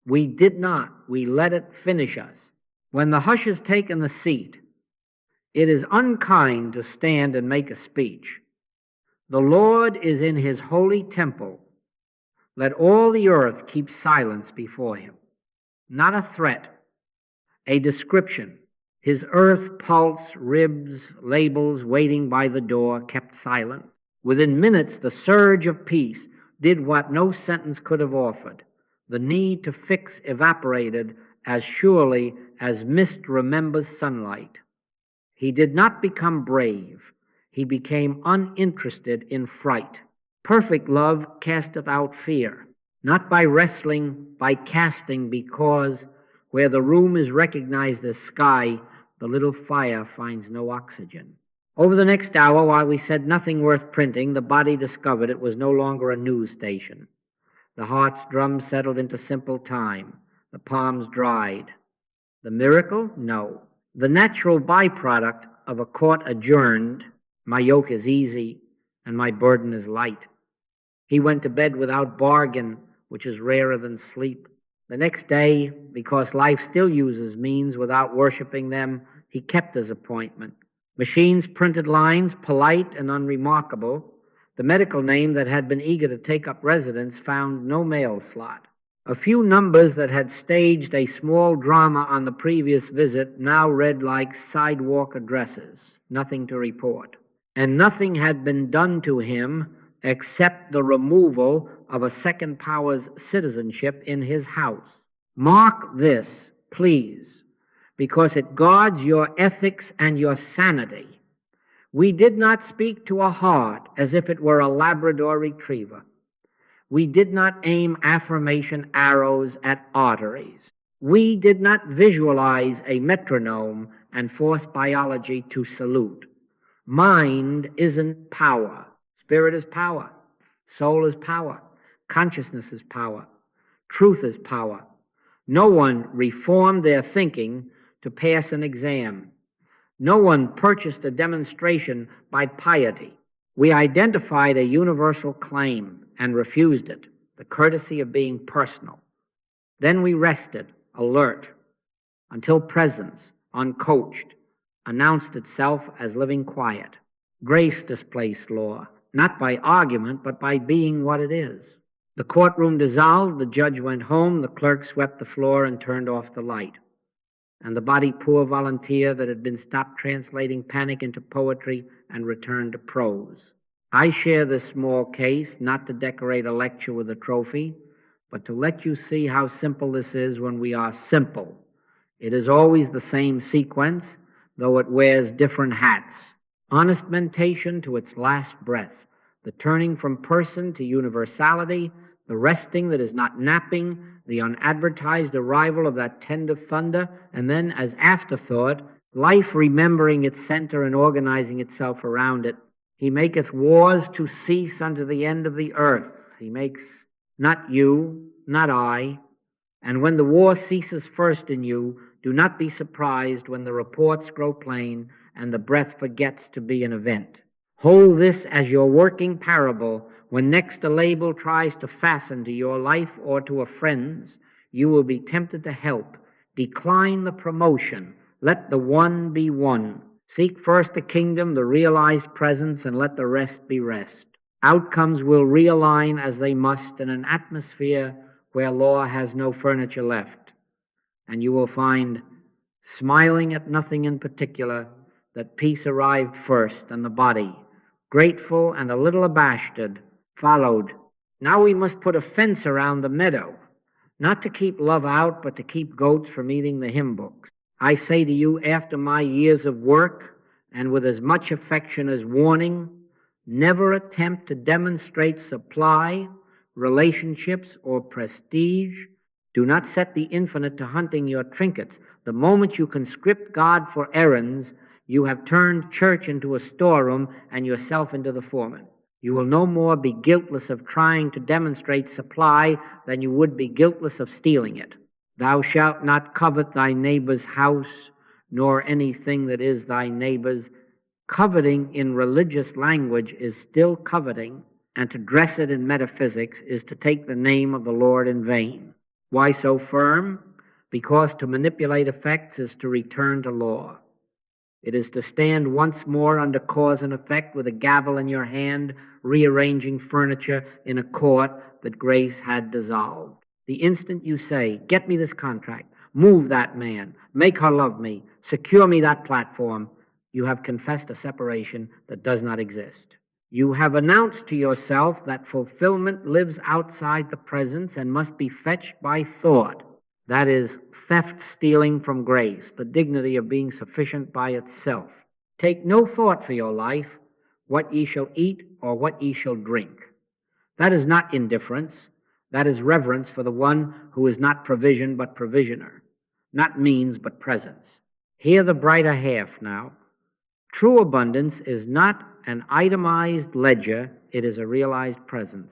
We did not. We let it finish us. When the hush has taken the seat, it is unkind to stand and make a speech. The Lord is in his holy temple. Let all the earth keep silence before him. Not a threat, a description. His earth, pulse, ribs, labels waiting by the door kept silent. Within minutes, the surge of peace did what no sentence could have offered. The need to fix evaporated as surely as mist remembers sunlight. He did not become brave. He became uninterested in fright. Perfect love casteth out fear, not by wrestling, by casting, because where the room is recognized as sky, the little fire finds no oxygen. Over the next hour, while we said nothing worth printing, the body discovered it was no longer a news station. The heart's drum settled into simple time. The palms dried. The miracle? No. The natural byproduct of a court adjourned. My yoke is easy and my burden is light. He went to bed without bargain, which is rarer than sleep. The next day, because life still uses means without worshiping them, he kept his appointment. Machines printed lines, polite and unremarkable. The medical name that had been eager to take up residence found no mail slot. A few numbers that had staged a small drama on the previous visit now read like sidewalk addresses, nothing to report. And nothing had been done to him except the removal of a second power's citizenship in his house. Mark this, please, because it guards your ethics and your sanity. We did not speak to a heart as if it were a Labrador retriever. We did not aim affirmation arrows at arteries. We did not visualize a metronome and force biology to salute. Mind isn't power. Spirit is power. Soul is power. Consciousness is power. Truth is power. No one reformed their thinking to pass an exam. No one purchased a demonstration by piety. We identified a universal claim and refused it, the courtesy of being personal. Then we rested, alert, until presence, uncoached, announced itself as living quiet. Grace displaced law, not by argument, but by being what it is. The courtroom dissolved, the judge went home, the clerk swept the floor and turned off the light. And the body poor volunteer that had been stopped translating panic into poetry and returned to prose. I share this small case not to decorate a lecture with a trophy, but to let you see how simple this is when we are simple. It is always the same sequence, though it wears different hats. Honest mentation to its last breath, the turning from person to universality, the resting that is not napping, the unadvertised arrival of that tender thunder, and then as afterthought, life remembering its center and organizing itself around it. He maketh wars to cease unto the end of the earth. He makes not you, not I. And when the war ceases first in you, do not be surprised when the reports grow plain and the breath forgets to be an event. Hold this as your working parable. When next a label tries to fasten to your life or to a friend's, you will be tempted to help. Decline the promotion. Let the one be one. Seek first the kingdom, the realized presence, and let the rest be rest. Outcomes will realign as they must in an atmosphere where law has no furniture left. And you will find, smiling at nothing in particular, that peace arrived first and the body, grateful and a little abashed, followed. Now we must put a fence around the meadow, not to keep love out, but to keep goats from eating the hymn books. I say to you, after my years of work, and with as much affection as warning, never attempt to demonstrate supply, relationships, or prestige. Do not set the infinite to hunting your trinkets. The moment you conscript God for errands, you have turned church into a storeroom and yourself into the foreman. You will no more be guiltless of trying to demonstrate supply than you would be guiltless of stealing it. Thou shalt not covet thy neighbor's house, nor anything that is thy neighbor's. Coveting in religious language is still coveting, and to dress it in metaphysics is to take the name of the Lord in vain. Why so firm? Because to manipulate effects is to return to law. It is to stand once more under cause and effect with a gavel in your hand, rearranging furniture in a court that grace had dissolved. The instant you say, get me this contract, move that man, make her love me, secure me that platform, you have confessed a separation that does not exist. You have announced to yourself that fulfillment lives outside the presence and must be fetched by thought. That is theft stealing from grace, the dignity of being sufficient by itself. Take no thought for your life, what ye shall eat or what ye shall drink. That is not indifference. That is reverence for the one who is not provision but provisioner, not means but presence. Hear the brighter half now. True abundance is not an itemized ledger, it is a realized presence.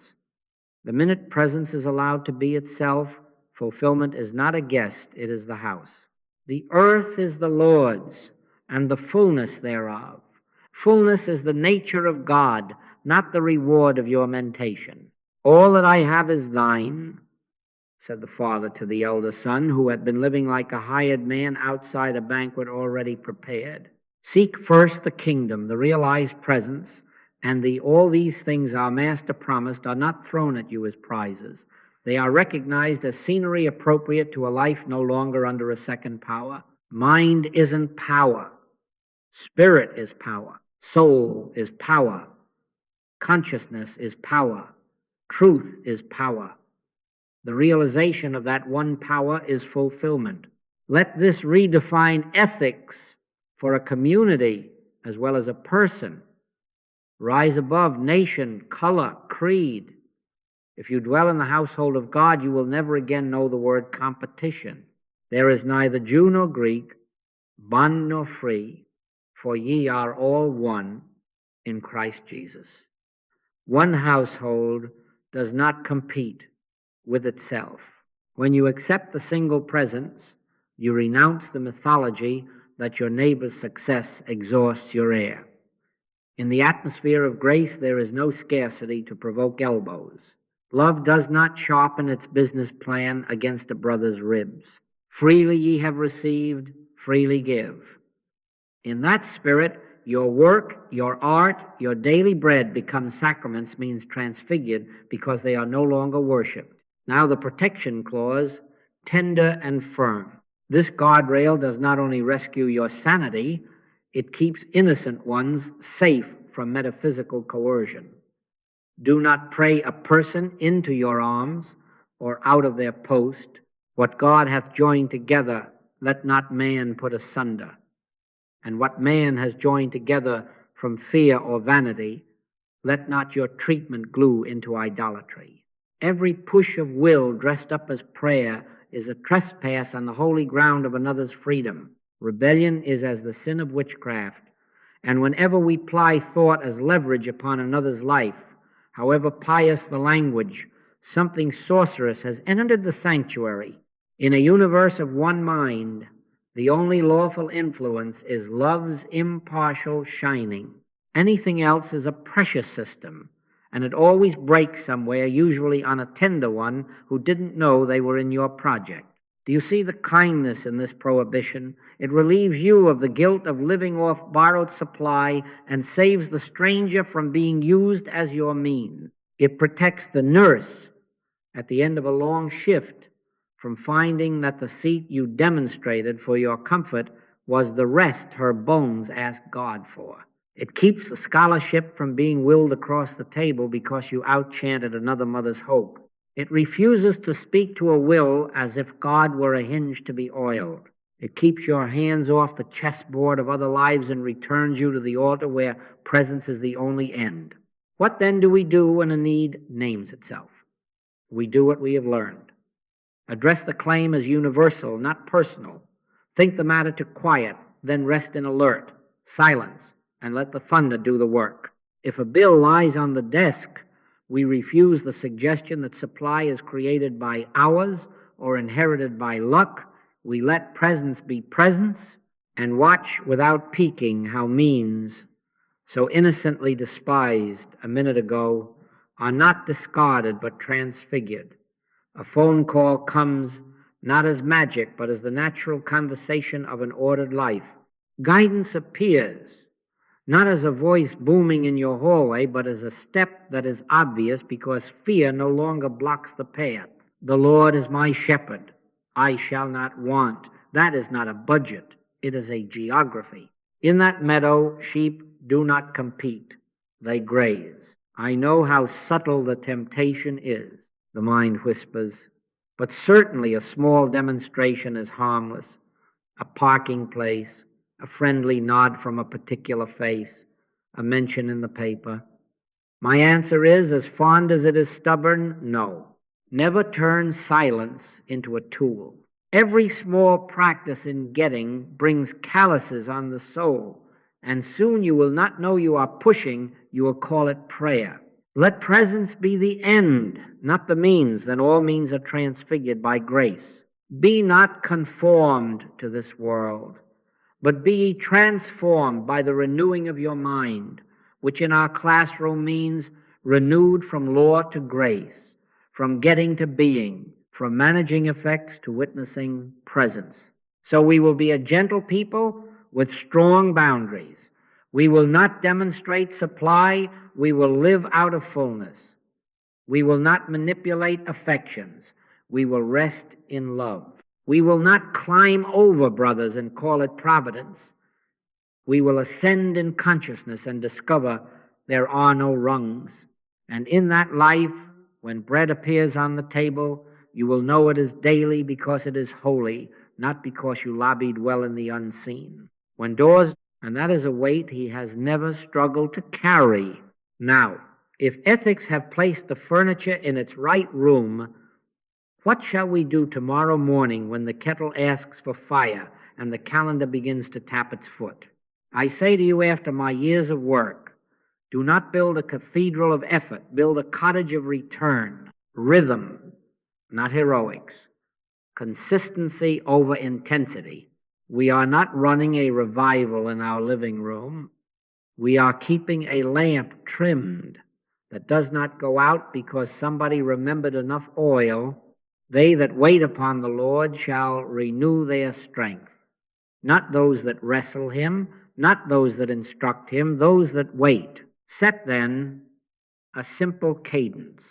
The minute presence is allowed to be itself, fulfillment is not a guest, it is the house. The earth is the Lord's, and the fullness thereof. Fullness is the nature of God, not the reward of your mentation. All that I have is thine, said the father to the elder son, who had been living like a hired man outside a banquet already prepared. Seek first the kingdom, the realized presence, and all these things our master promised are not thrown at you as prizes. They are recognized as scenery appropriate to a life no longer under a second power. Mind isn't power. Spirit is power. Soul is power. Consciousness is power. Truth is power. The realization of that one power is fulfillment. Let this redefine ethics for a community as well as a person. Rise above nation, color, creed. If you dwell in the household of God, you will never again know the word competition. There is neither Jew nor Greek, bond nor free, for ye are all one in Christ Jesus. One household does not compete with itself. When you accept the single presence, you renounce the mythology that your neighbor's success exhausts your air. In the atmosphere of grace, there is no scarcity to provoke elbows. Love does not sharpen its business plan against a brother's ribs. Freely ye have received, freely give. In that spirit, your work, your art, your daily bread become sacraments, means transfigured, because they are no longer worshipped. Now the protection clause, tender and firm. This guardrail does not only rescue your sanity, it keeps innocent ones safe from metaphysical coercion. Do not pray a person into your arms or out of their post. What God hath joined together, let not man put asunder. And what man has joined together from fear or vanity, let not your treatment glue into idolatry. Every push of will dressed up as prayer is a trespass on the holy ground of another's freedom. Rebellion is as the sin of witchcraft, and whenever we ply thought as leverage upon another's life, however pious the language, something sorcerous has entered the sanctuary. In a universe of one mind, the only lawful influence is love's impartial shining. Anything else is a pressure system, and it always breaks somewhere, usually on a tender one who didn't know they were in your project. Do you see the kindness in this prohibition? It relieves you of the guilt of living off borrowed supply and saves the stranger from being used as your means. It protects the nurse at the end of a long shift from finding that the seat you demonstrated for your comfort was the rest her bones asked God for. It keeps the scholarship from being willed across the table because you outchanted another mother's hope. It refuses to speak to a will as if God were a hinge to be oiled. It keeps your hands off the chessboard of other lives and returns you to the altar where presence is the only end. What then do we do when a need names itself? We do what we have learned. Address the claim as universal, not personal. Think the matter to quiet, then rest in alert, silence, and let the thunder do the work. If a bill lies on the desk, we refuse the suggestion that supply is created by hours or inherited by luck. We let presence be presence and watch without peeking how means, so innocently despised a minute ago, are not discarded but transfigured. A phone call comes not as magic, but as the natural conversation of an ordered life. Guidance appears, not as a voice booming in your hallway, but as a step that is obvious because fear no longer blocks the path. The Lord is my shepherd. I shall not want. That is not a budget. It is a geography. In that meadow, sheep do not compete. They graze. I know how subtle the temptation is, the mind whispers, but certainly a small demonstration is harmless. A parking place, a friendly nod from a particular face, a mention in the paper. My answer is, as fond as it is stubborn, no. Never turn silence into a tool. Every small practice in getting brings calluses on the soul, and soon you will not know you are pushing, you will call it prayer. Let presence be the end, not the means, then all means are transfigured by grace. Be not conformed to this world, but be ye transformed by the renewing of your mind, which in our classroom means renewed from law to grace, from getting to being, from managing effects to witnessing presence. So we will be a gentle people with strong boundaries. We will not demonstrate supply. We will live out of fullness. We will not manipulate affections. We will rest in love. We will not climb over brothers and call it providence. We will ascend in consciousness and discover there are no rungs. And in that life, when bread appears on the table, you will know it is daily because it is holy, not because you lobbied well in the unseen. When doors, and that is a weight he has never struggled to carry. Now, if ethics have placed the furniture in its right room, what shall we do tomorrow morning when the kettle asks for fire and the calendar begins to tap its foot? I say to you, after my years of work, do not build a cathedral of effort. Build a cottage of return. Rhythm, not heroics. Consistency over intensity. We are not running a revival in our living room. We are keeping a lamp trimmed that does not go out because somebody remembered enough oil. They that wait upon the Lord shall renew their strength. Not those that wrestle him, not those that instruct him, those that wait. Set then a simple cadence.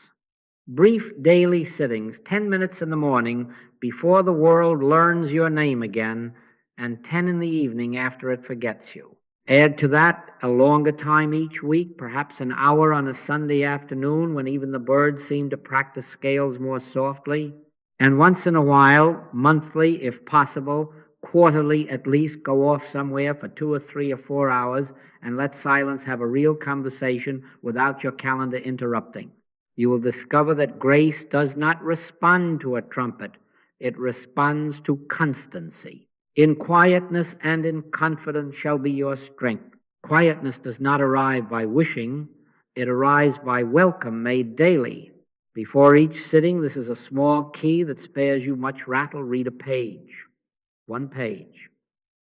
Brief daily sittings, 10 minutes in the morning before the world learns your name again, and 10 in the evening after it forgets you. Add to that a longer time each week, perhaps an hour on a Sunday afternoon when even the birds seem to practice scales more softly. And once in a while, monthly if possible, quarterly at least, go off somewhere for 2 or 3 or 4 hours and let silence have a real conversation without your calendar interrupting. You will discover that grace does not respond to a trumpet. It responds to constancy. In quietness and in confidence shall be your strength. Quietness does not arrive by wishing. It arrives by welcome made daily. Before each sitting, this is a small key that spares you much rattle. Read a page. 1 page.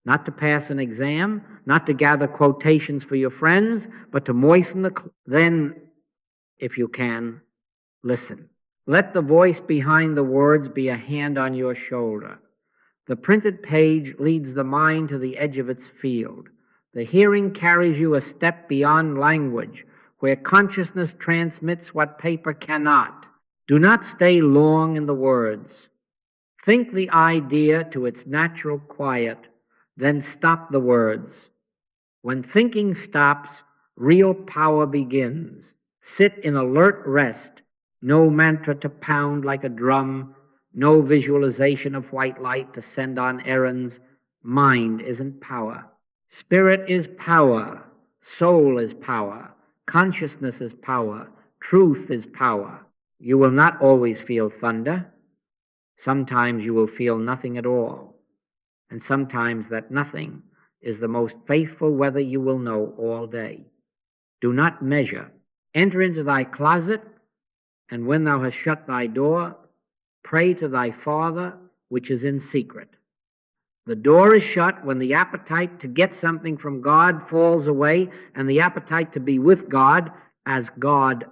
Not to pass an exam, not to gather quotations for your friends, but to moisten then, if you can, listen. Let the voice behind the words be a hand on your shoulder. The printed page leads the mind to the edge of its field. The hearing carries you a step beyond language, where consciousness transmits what paper cannot. Do not stay long in the words. Think the idea to its natural quiet, then stop the words. When thinking stops, real power begins. Sit in alert rest. No mantra to pound like a drum. No visualization of white light to send on errands. Mind isn't power. Spirit is power. Soul is power. Consciousness is power. Truth is power. You will not always feel thunder. Sometimes you will feel nothing at all. And sometimes that nothing is the most faithful weather you will know all day. Do not measure. Enter into thy closet, and when thou hast shut thy door, pray to thy Father which is in secret. The door is shut when the appetite to get something from God falls away, and the appetite to be with God as God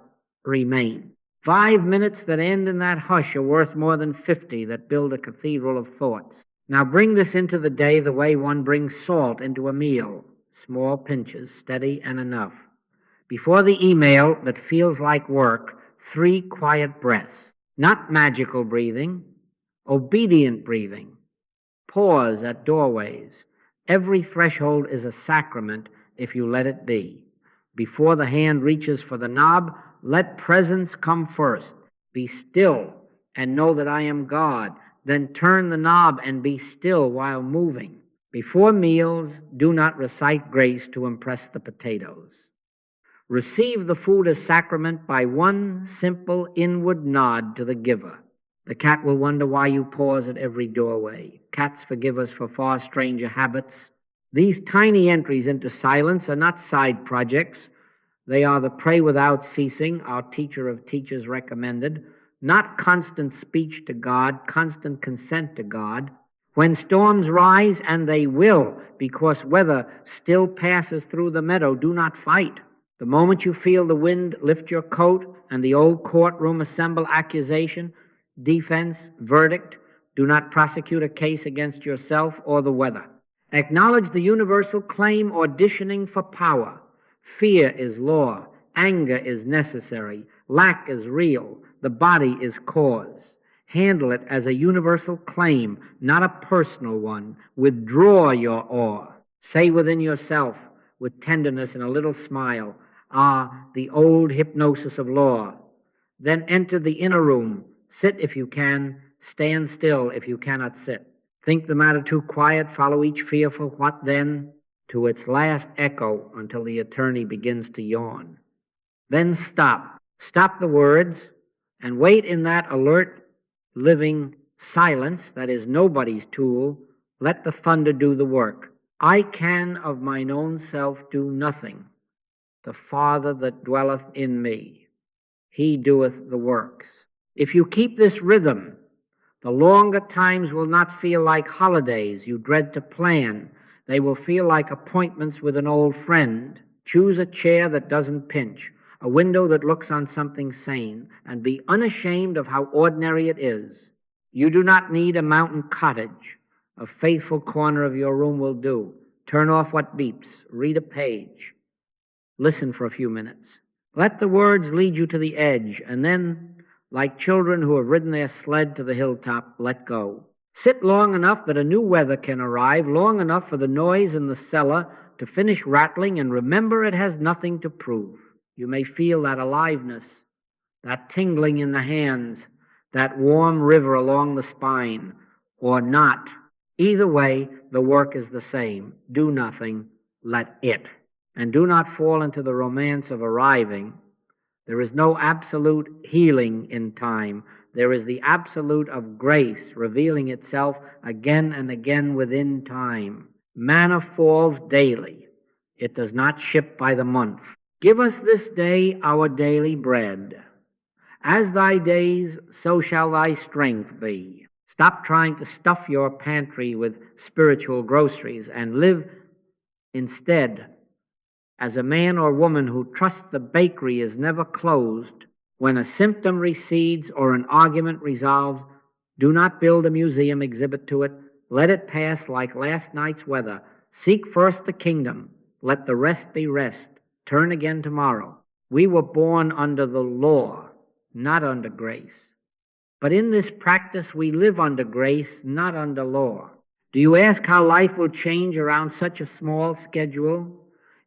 remains. 5 minutes that end in that hush are worth more than 50 that build a cathedral of thoughts. Now bring this into the day the way one brings salt into a meal. Small pinches, steady and enough. Before the email that feels like work, 3 quiet breaths. Not magical breathing, obedient breathing. Pause at doorways. Every threshold is a sacrament if you let it be. Before the hand reaches for the knob, let presence come first. Be still and know that I am God. Then turn the knob and be still while moving. Before meals, do not recite grace to impress the potatoes. Receive the food as sacrament by one simple inward nod to the giver. The cat will wonder why you pause at every doorway. Cats forgive us for far stranger habits. These tiny entries into silence are not side projects. They are the pray without ceasing, our teacher of teachers recommended, not constant speech to God, constant consent to God. When storms rise, and they will, because weather still passes through the meadow, do not fight. The moment you feel the wind lift your coat and the old courtroom assemble accusation, defense, verdict, do not prosecute a case against yourself or the weather. Acknowledge the universal claim auditioning for power. Fear is law. Anger is necessary. Lack is real. The body is cause. Handle it as a universal claim, not a personal one. Withdraw your awe. Say within yourself, with tenderness and a little smile, the old hypnosis of law. Then enter the inner room. Sit if you can. Stand still if you cannot sit. Think the matter too quiet. Follow each fearful what then to its last echo until the attorney begins to yawn. Then stop. Stop the words and wait in that alert, living silence that is nobody's tool. Let the thunder do the work. I can of mine own self do nothing. The Father that dwelleth in me, he doeth the works. If you keep this rhythm, the longer times will not feel like holidays you dread to plan. They will feel like appointments with an old friend. Choose a chair that doesn't pinch, a window that looks on something sane, and be unashamed of how ordinary it is. You do not need a mountain cottage. A faithful corner of your room will do. Turn off what beeps. Read a page. Listen for a few minutes. Let the words lead you to the edge, and then, like children who have ridden their sled to the hilltop, let go. Sit long enough that a new weather can arrive, long enough for the noise in the cellar to finish rattling, and remember it has nothing to prove. You may feel that aliveness, that tingling in the hands, that warm river along the spine, or not. Either way, the work is the same. Do nothing, let it. And do not fall into the romance of arriving. There is no absolute healing in time. There is the absolute of grace revealing itself again and again within time. Manna falls daily. It does not ship by the month. Give us this day our daily bread. As thy days, so shall thy strength be. Stop trying to stuff your pantry with spiritual groceries and live instead as a man or woman who trusts the bakery is never closed. When a symptom recedes or an argument resolves, do not build a museum exhibit to it. Let it pass like last night's weather. Seek first the kingdom. Let the rest be rest. Turn again tomorrow. We were born under the law, not under grace. But in this practice we live under grace, not under law. Do you ask how life will change around such a small schedule?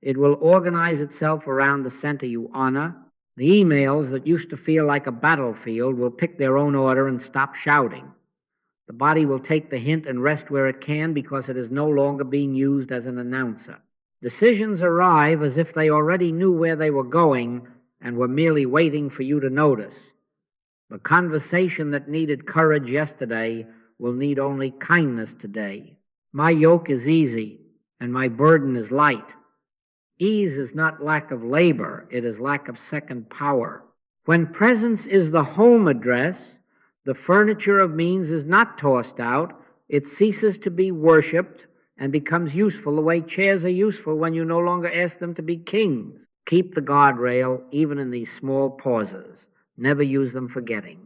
It will organize itself around the center you honor. The emails that used to feel like a battlefield will pick their own order and stop shouting. The body will take the hint and rest where it can because it is no longer being used as an announcer. Decisions arrive as if they already knew where they were going and were merely waiting for you to notice. The conversation that needed courage yesterday will need only kindness today. My yoke is easy and my burden is light. Ease is not lack of labor, it is lack of second power. When presence is the home address, the furniture of means is not tossed out, it ceases to be worshipped and becomes useful the way chairs are useful when you no longer ask them to be kings. Keep the guardrail even in these small pauses. Never use them forgetting.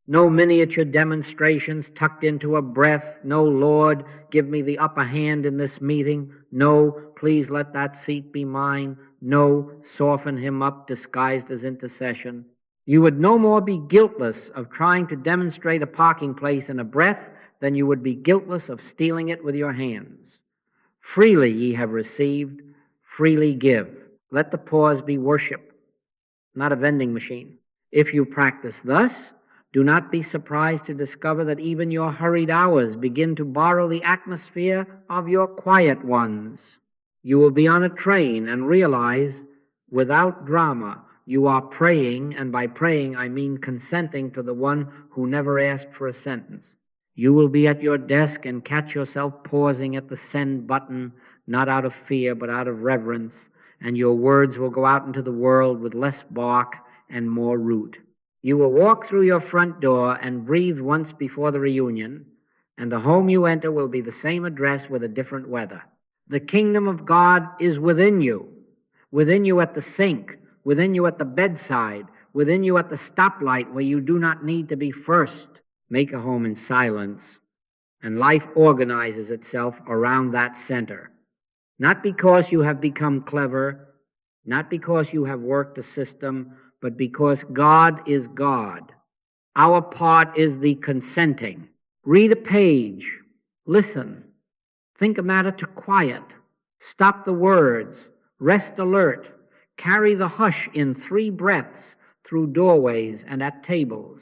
No miniature demonstrations tucked into a breath. No, Lord, give me the upper hand in this meeting. No, please let that seat be mine. No, soften him up disguised as intercession. You would no more be guiltless of trying to demonstrate a parking place in a breath than you would be guiltless of stealing it with your hands. Freely ye have received, freely give. Let the pause be worship, not a vending machine. If you practice thus, do not be surprised to discover that even your hurried hours begin to borrow the atmosphere of your quiet ones. You will be on a train and realize, without drama, you are praying, and by praying I mean consenting to the one who never asked for a sentence. You will be at your desk and catch yourself pausing at the send button, not out of fear but out of reverence, and your words will go out into the world with less bark and more root. You will walk through your front door and breathe once before the reunion, and the home you enter will be the same address with a different weather. The kingdom of God is within you at the sink, within you at the bedside, within you at the stoplight where you do not need to be first. Make a home in silence, and life organizes itself around that center. Not because you have become clever, not because you have worked a system, but because God is God. Our part is the consenting. Read a page, listen, think a matter to quiet, stop the words, rest alert, carry the hush in 3 breaths through doorways and at tables.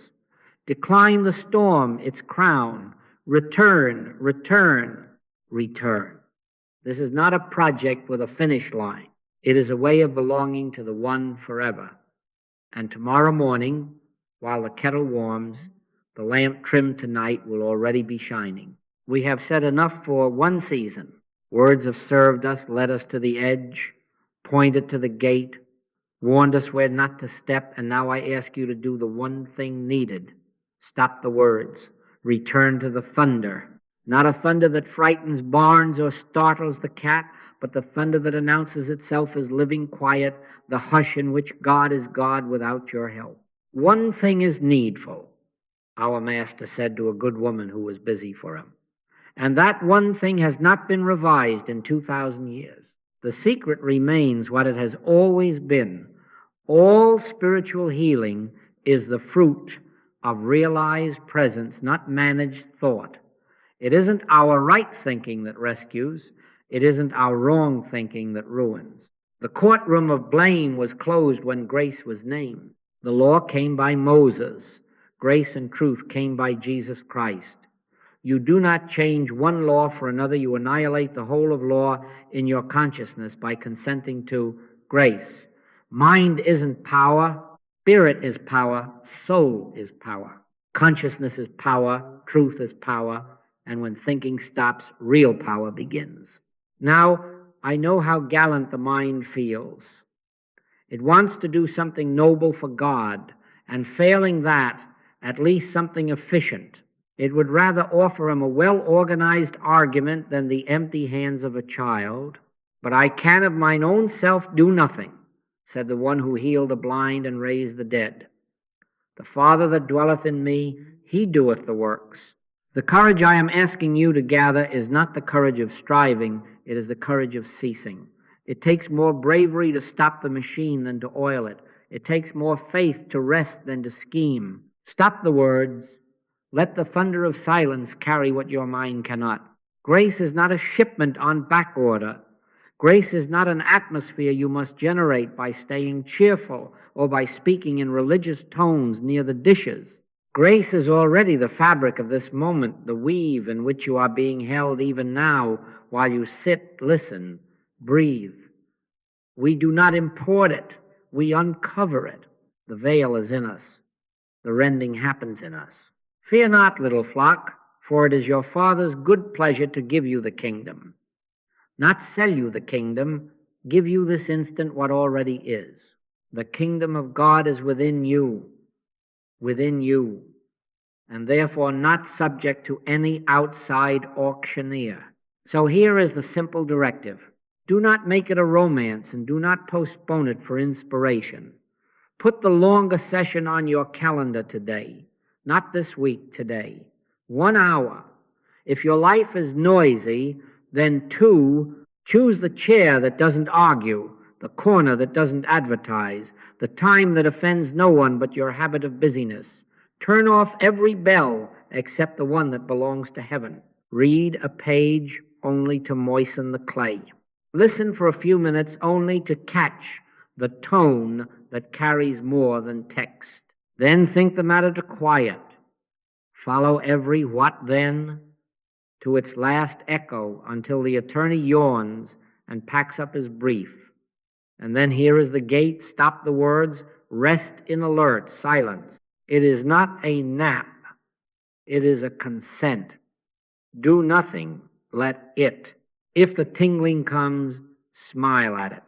Decline the storm its crown, return, return, return. This is not a project with a finish line. It is a way of belonging to the one forever. And tomorrow morning, while the kettle warms, the lamp trimmed tonight will already be shining. We have said enough for one season. Words have served us, led us to the edge, pointed to the gate, warned us where not to step, and now I ask you to do the one thing needed. Stop the words. Return to the thunder. Not a thunder that frightens barns or startles the cat, but the thunder that announces itself as living quiet, the hush in which God is God without your help. One thing is needful, our master said to a good woman who was busy for him. And that one thing has not been revised in 2,000 years. The secret remains what it has always been. All spiritual healing is the fruit of realized presence, not managed thought. It isn't our right thinking that rescues. It isn't our wrong thinking that ruins. The courtroom of blame was closed when grace was named. The law came by Moses. Grace and truth came by Jesus Christ. You do not change one law for another. You annihilate the whole of law in your consciousness by consenting to grace. Mind isn't power. Spirit is power. Soul is power. Consciousness is power. Truth is power. And when thinking stops, real power begins. Now, I know how gallant the mind feels. It wants to do something noble for God, and failing that, at least something efficient. It would rather offer him a well-organized argument than the empty hands of a child. But I can of mine own self do nothing, said the one who healed the blind and raised the dead. The Father that dwelleth in me, he doeth the works. The courage I am asking you to gather is not the courage of striving, it is the courage of ceasing. It takes more bravery to stop the machine than to oil it. It takes more faith to rest than to scheme. Stop the words. Let the thunder of silence carry what your mind cannot. Grace is not a shipment on back order. Grace is not an atmosphere you must generate by staying cheerful or by speaking in religious tones near the dishes. Grace is already the fabric of this moment, the weave in which you are being held even now while you sit, listen, breathe. We do not import it. We uncover it. The veil is in us. The rending happens in us. Fear not, little flock, for it is your Father's good pleasure to give you the kingdom. Not sell you the kingdom, give you this instant what already is. The kingdom of God is within you, and therefore not subject to any outside auctioneer. So here is the simple directive. Do not make it a romance and do not postpone it for inspiration. Put the longer session on your calendar today, not this week, today. 1 hour. If your life is noisy, then 2, choose the chair that doesn't argue, the corner that doesn't advertise, the time that offends no one but your habit of busyness. Turn off every bell except the one that belongs to heaven. Read a page only to moisten the clay. Listen for a few minutes only to catch the tone that carries more than text. Then think the matter to quiet. Follow every what then to its last echo until the attorney yawns and packs up his brief. And then here is the gate. Stop the words. Rest in alert silence. It is not a nap. It is a consent. Do nothing. Let it. If the tingling comes, smile at it.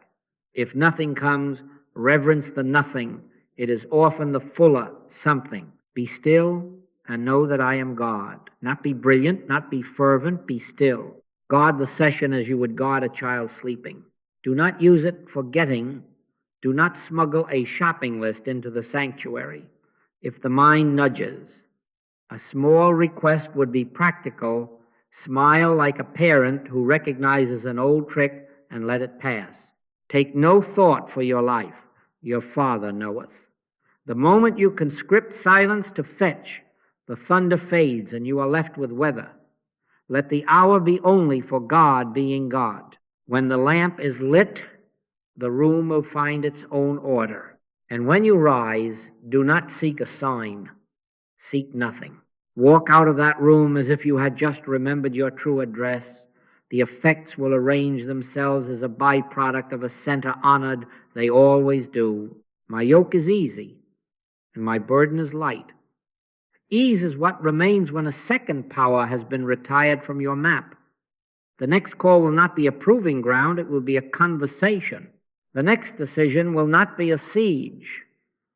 If nothing comes, reverence the nothing. It is often the fuller something. Be still and know that I am God. Not be brilliant, not be fervent, be still. Guard the session as you would guard a child sleeping. Do not use it for getting, Do not smuggle a shopping list into the sanctuary. If the mind nudges, a small request would be practical. Smile like a parent who recognizes an old trick and let it pass. Take no thought for your life. Your Father knoweth. The moment you conscript silence to fetch, the thunder fades and you are left with weather. Let the hour be only for God being God. When the lamp is lit, the room will find its own order. And when you rise, do not seek a sign. Seek nothing. Walk out of that room as if you had just remembered your true address. The effects will arrange themselves as a byproduct of a center honored. They always do. My yoke is easy, and my burden is light. Ease is what remains when a second power has been retired from your map. The next call will not be a proving ground, it will be a conversation. The next decision will not be a siege.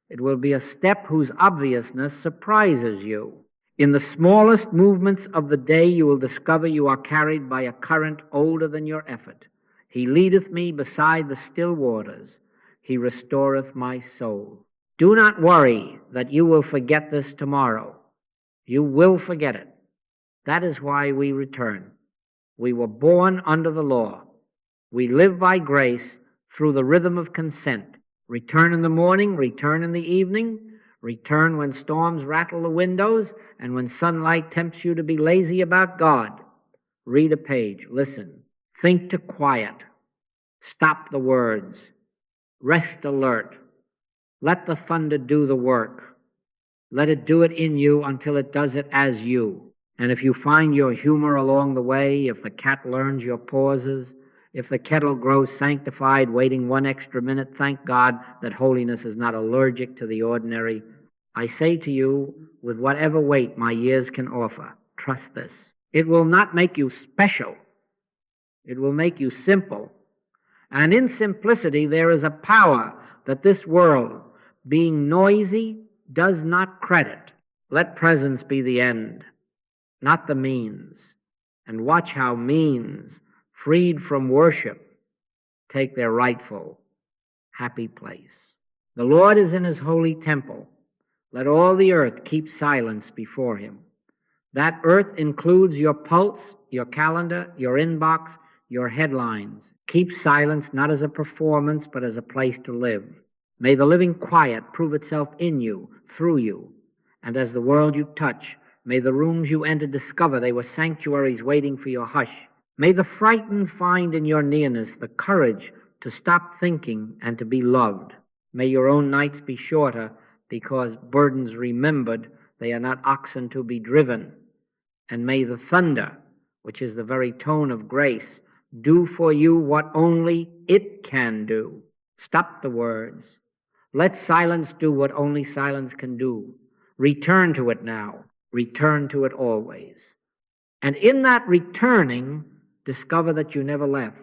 It will be a step whose obviousness surprises you. In the smallest movements of the day you will discover you are carried by a current older than your effort. He leadeth me beside the still waters. He restoreth my soul. Do not worry that you will forget this tomorrow. You will forget it. That is why we return. We were born under the law. We live by grace through the rhythm of consent. Return in the morning, return in the evening, return when storms rattle the windows and when sunlight tempts you to be lazy about God. Read a page, listen, think to quiet, stop the words, rest alert. Let the thunder do the work. Let it do it in you until it does it as you. And if you find your humor along the way, if the cat learns your pauses, if the kettle grows sanctified, waiting 1 extra minute, thank God that holiness is not allergic to the ordinary. I say to you, with whatever weight my years can offer, trust this. It will not make you special. It will make you simple. And in simplicity there is a power that this world, being noisy, does not credit. Let presence be the end, not the means. And watch how means, freed from worship, take their rightful, happy place. The Lord is in his holy temple. Let all the earth keep silence before him. That earth includes your pulse, your calendar, your inbox, your headlines. Keep silence not as a performance, but as a place to live. May the living quiet prove itself in you, through you. And as the world you touch, may the rooms you enter discover they were sanctuaries waiting for your hush. May the frightened find in your nearness the courage to stop thinking and to be loved. May your own nights be shorter, because burdens remembered, they are not oxen to be driven. And may the thunder, which is the very tone of grace, do for you what only it can do. Stop the words. Let silence do what only silence can do. Return to it now. Return to it always. And in that returning, discover that you never left.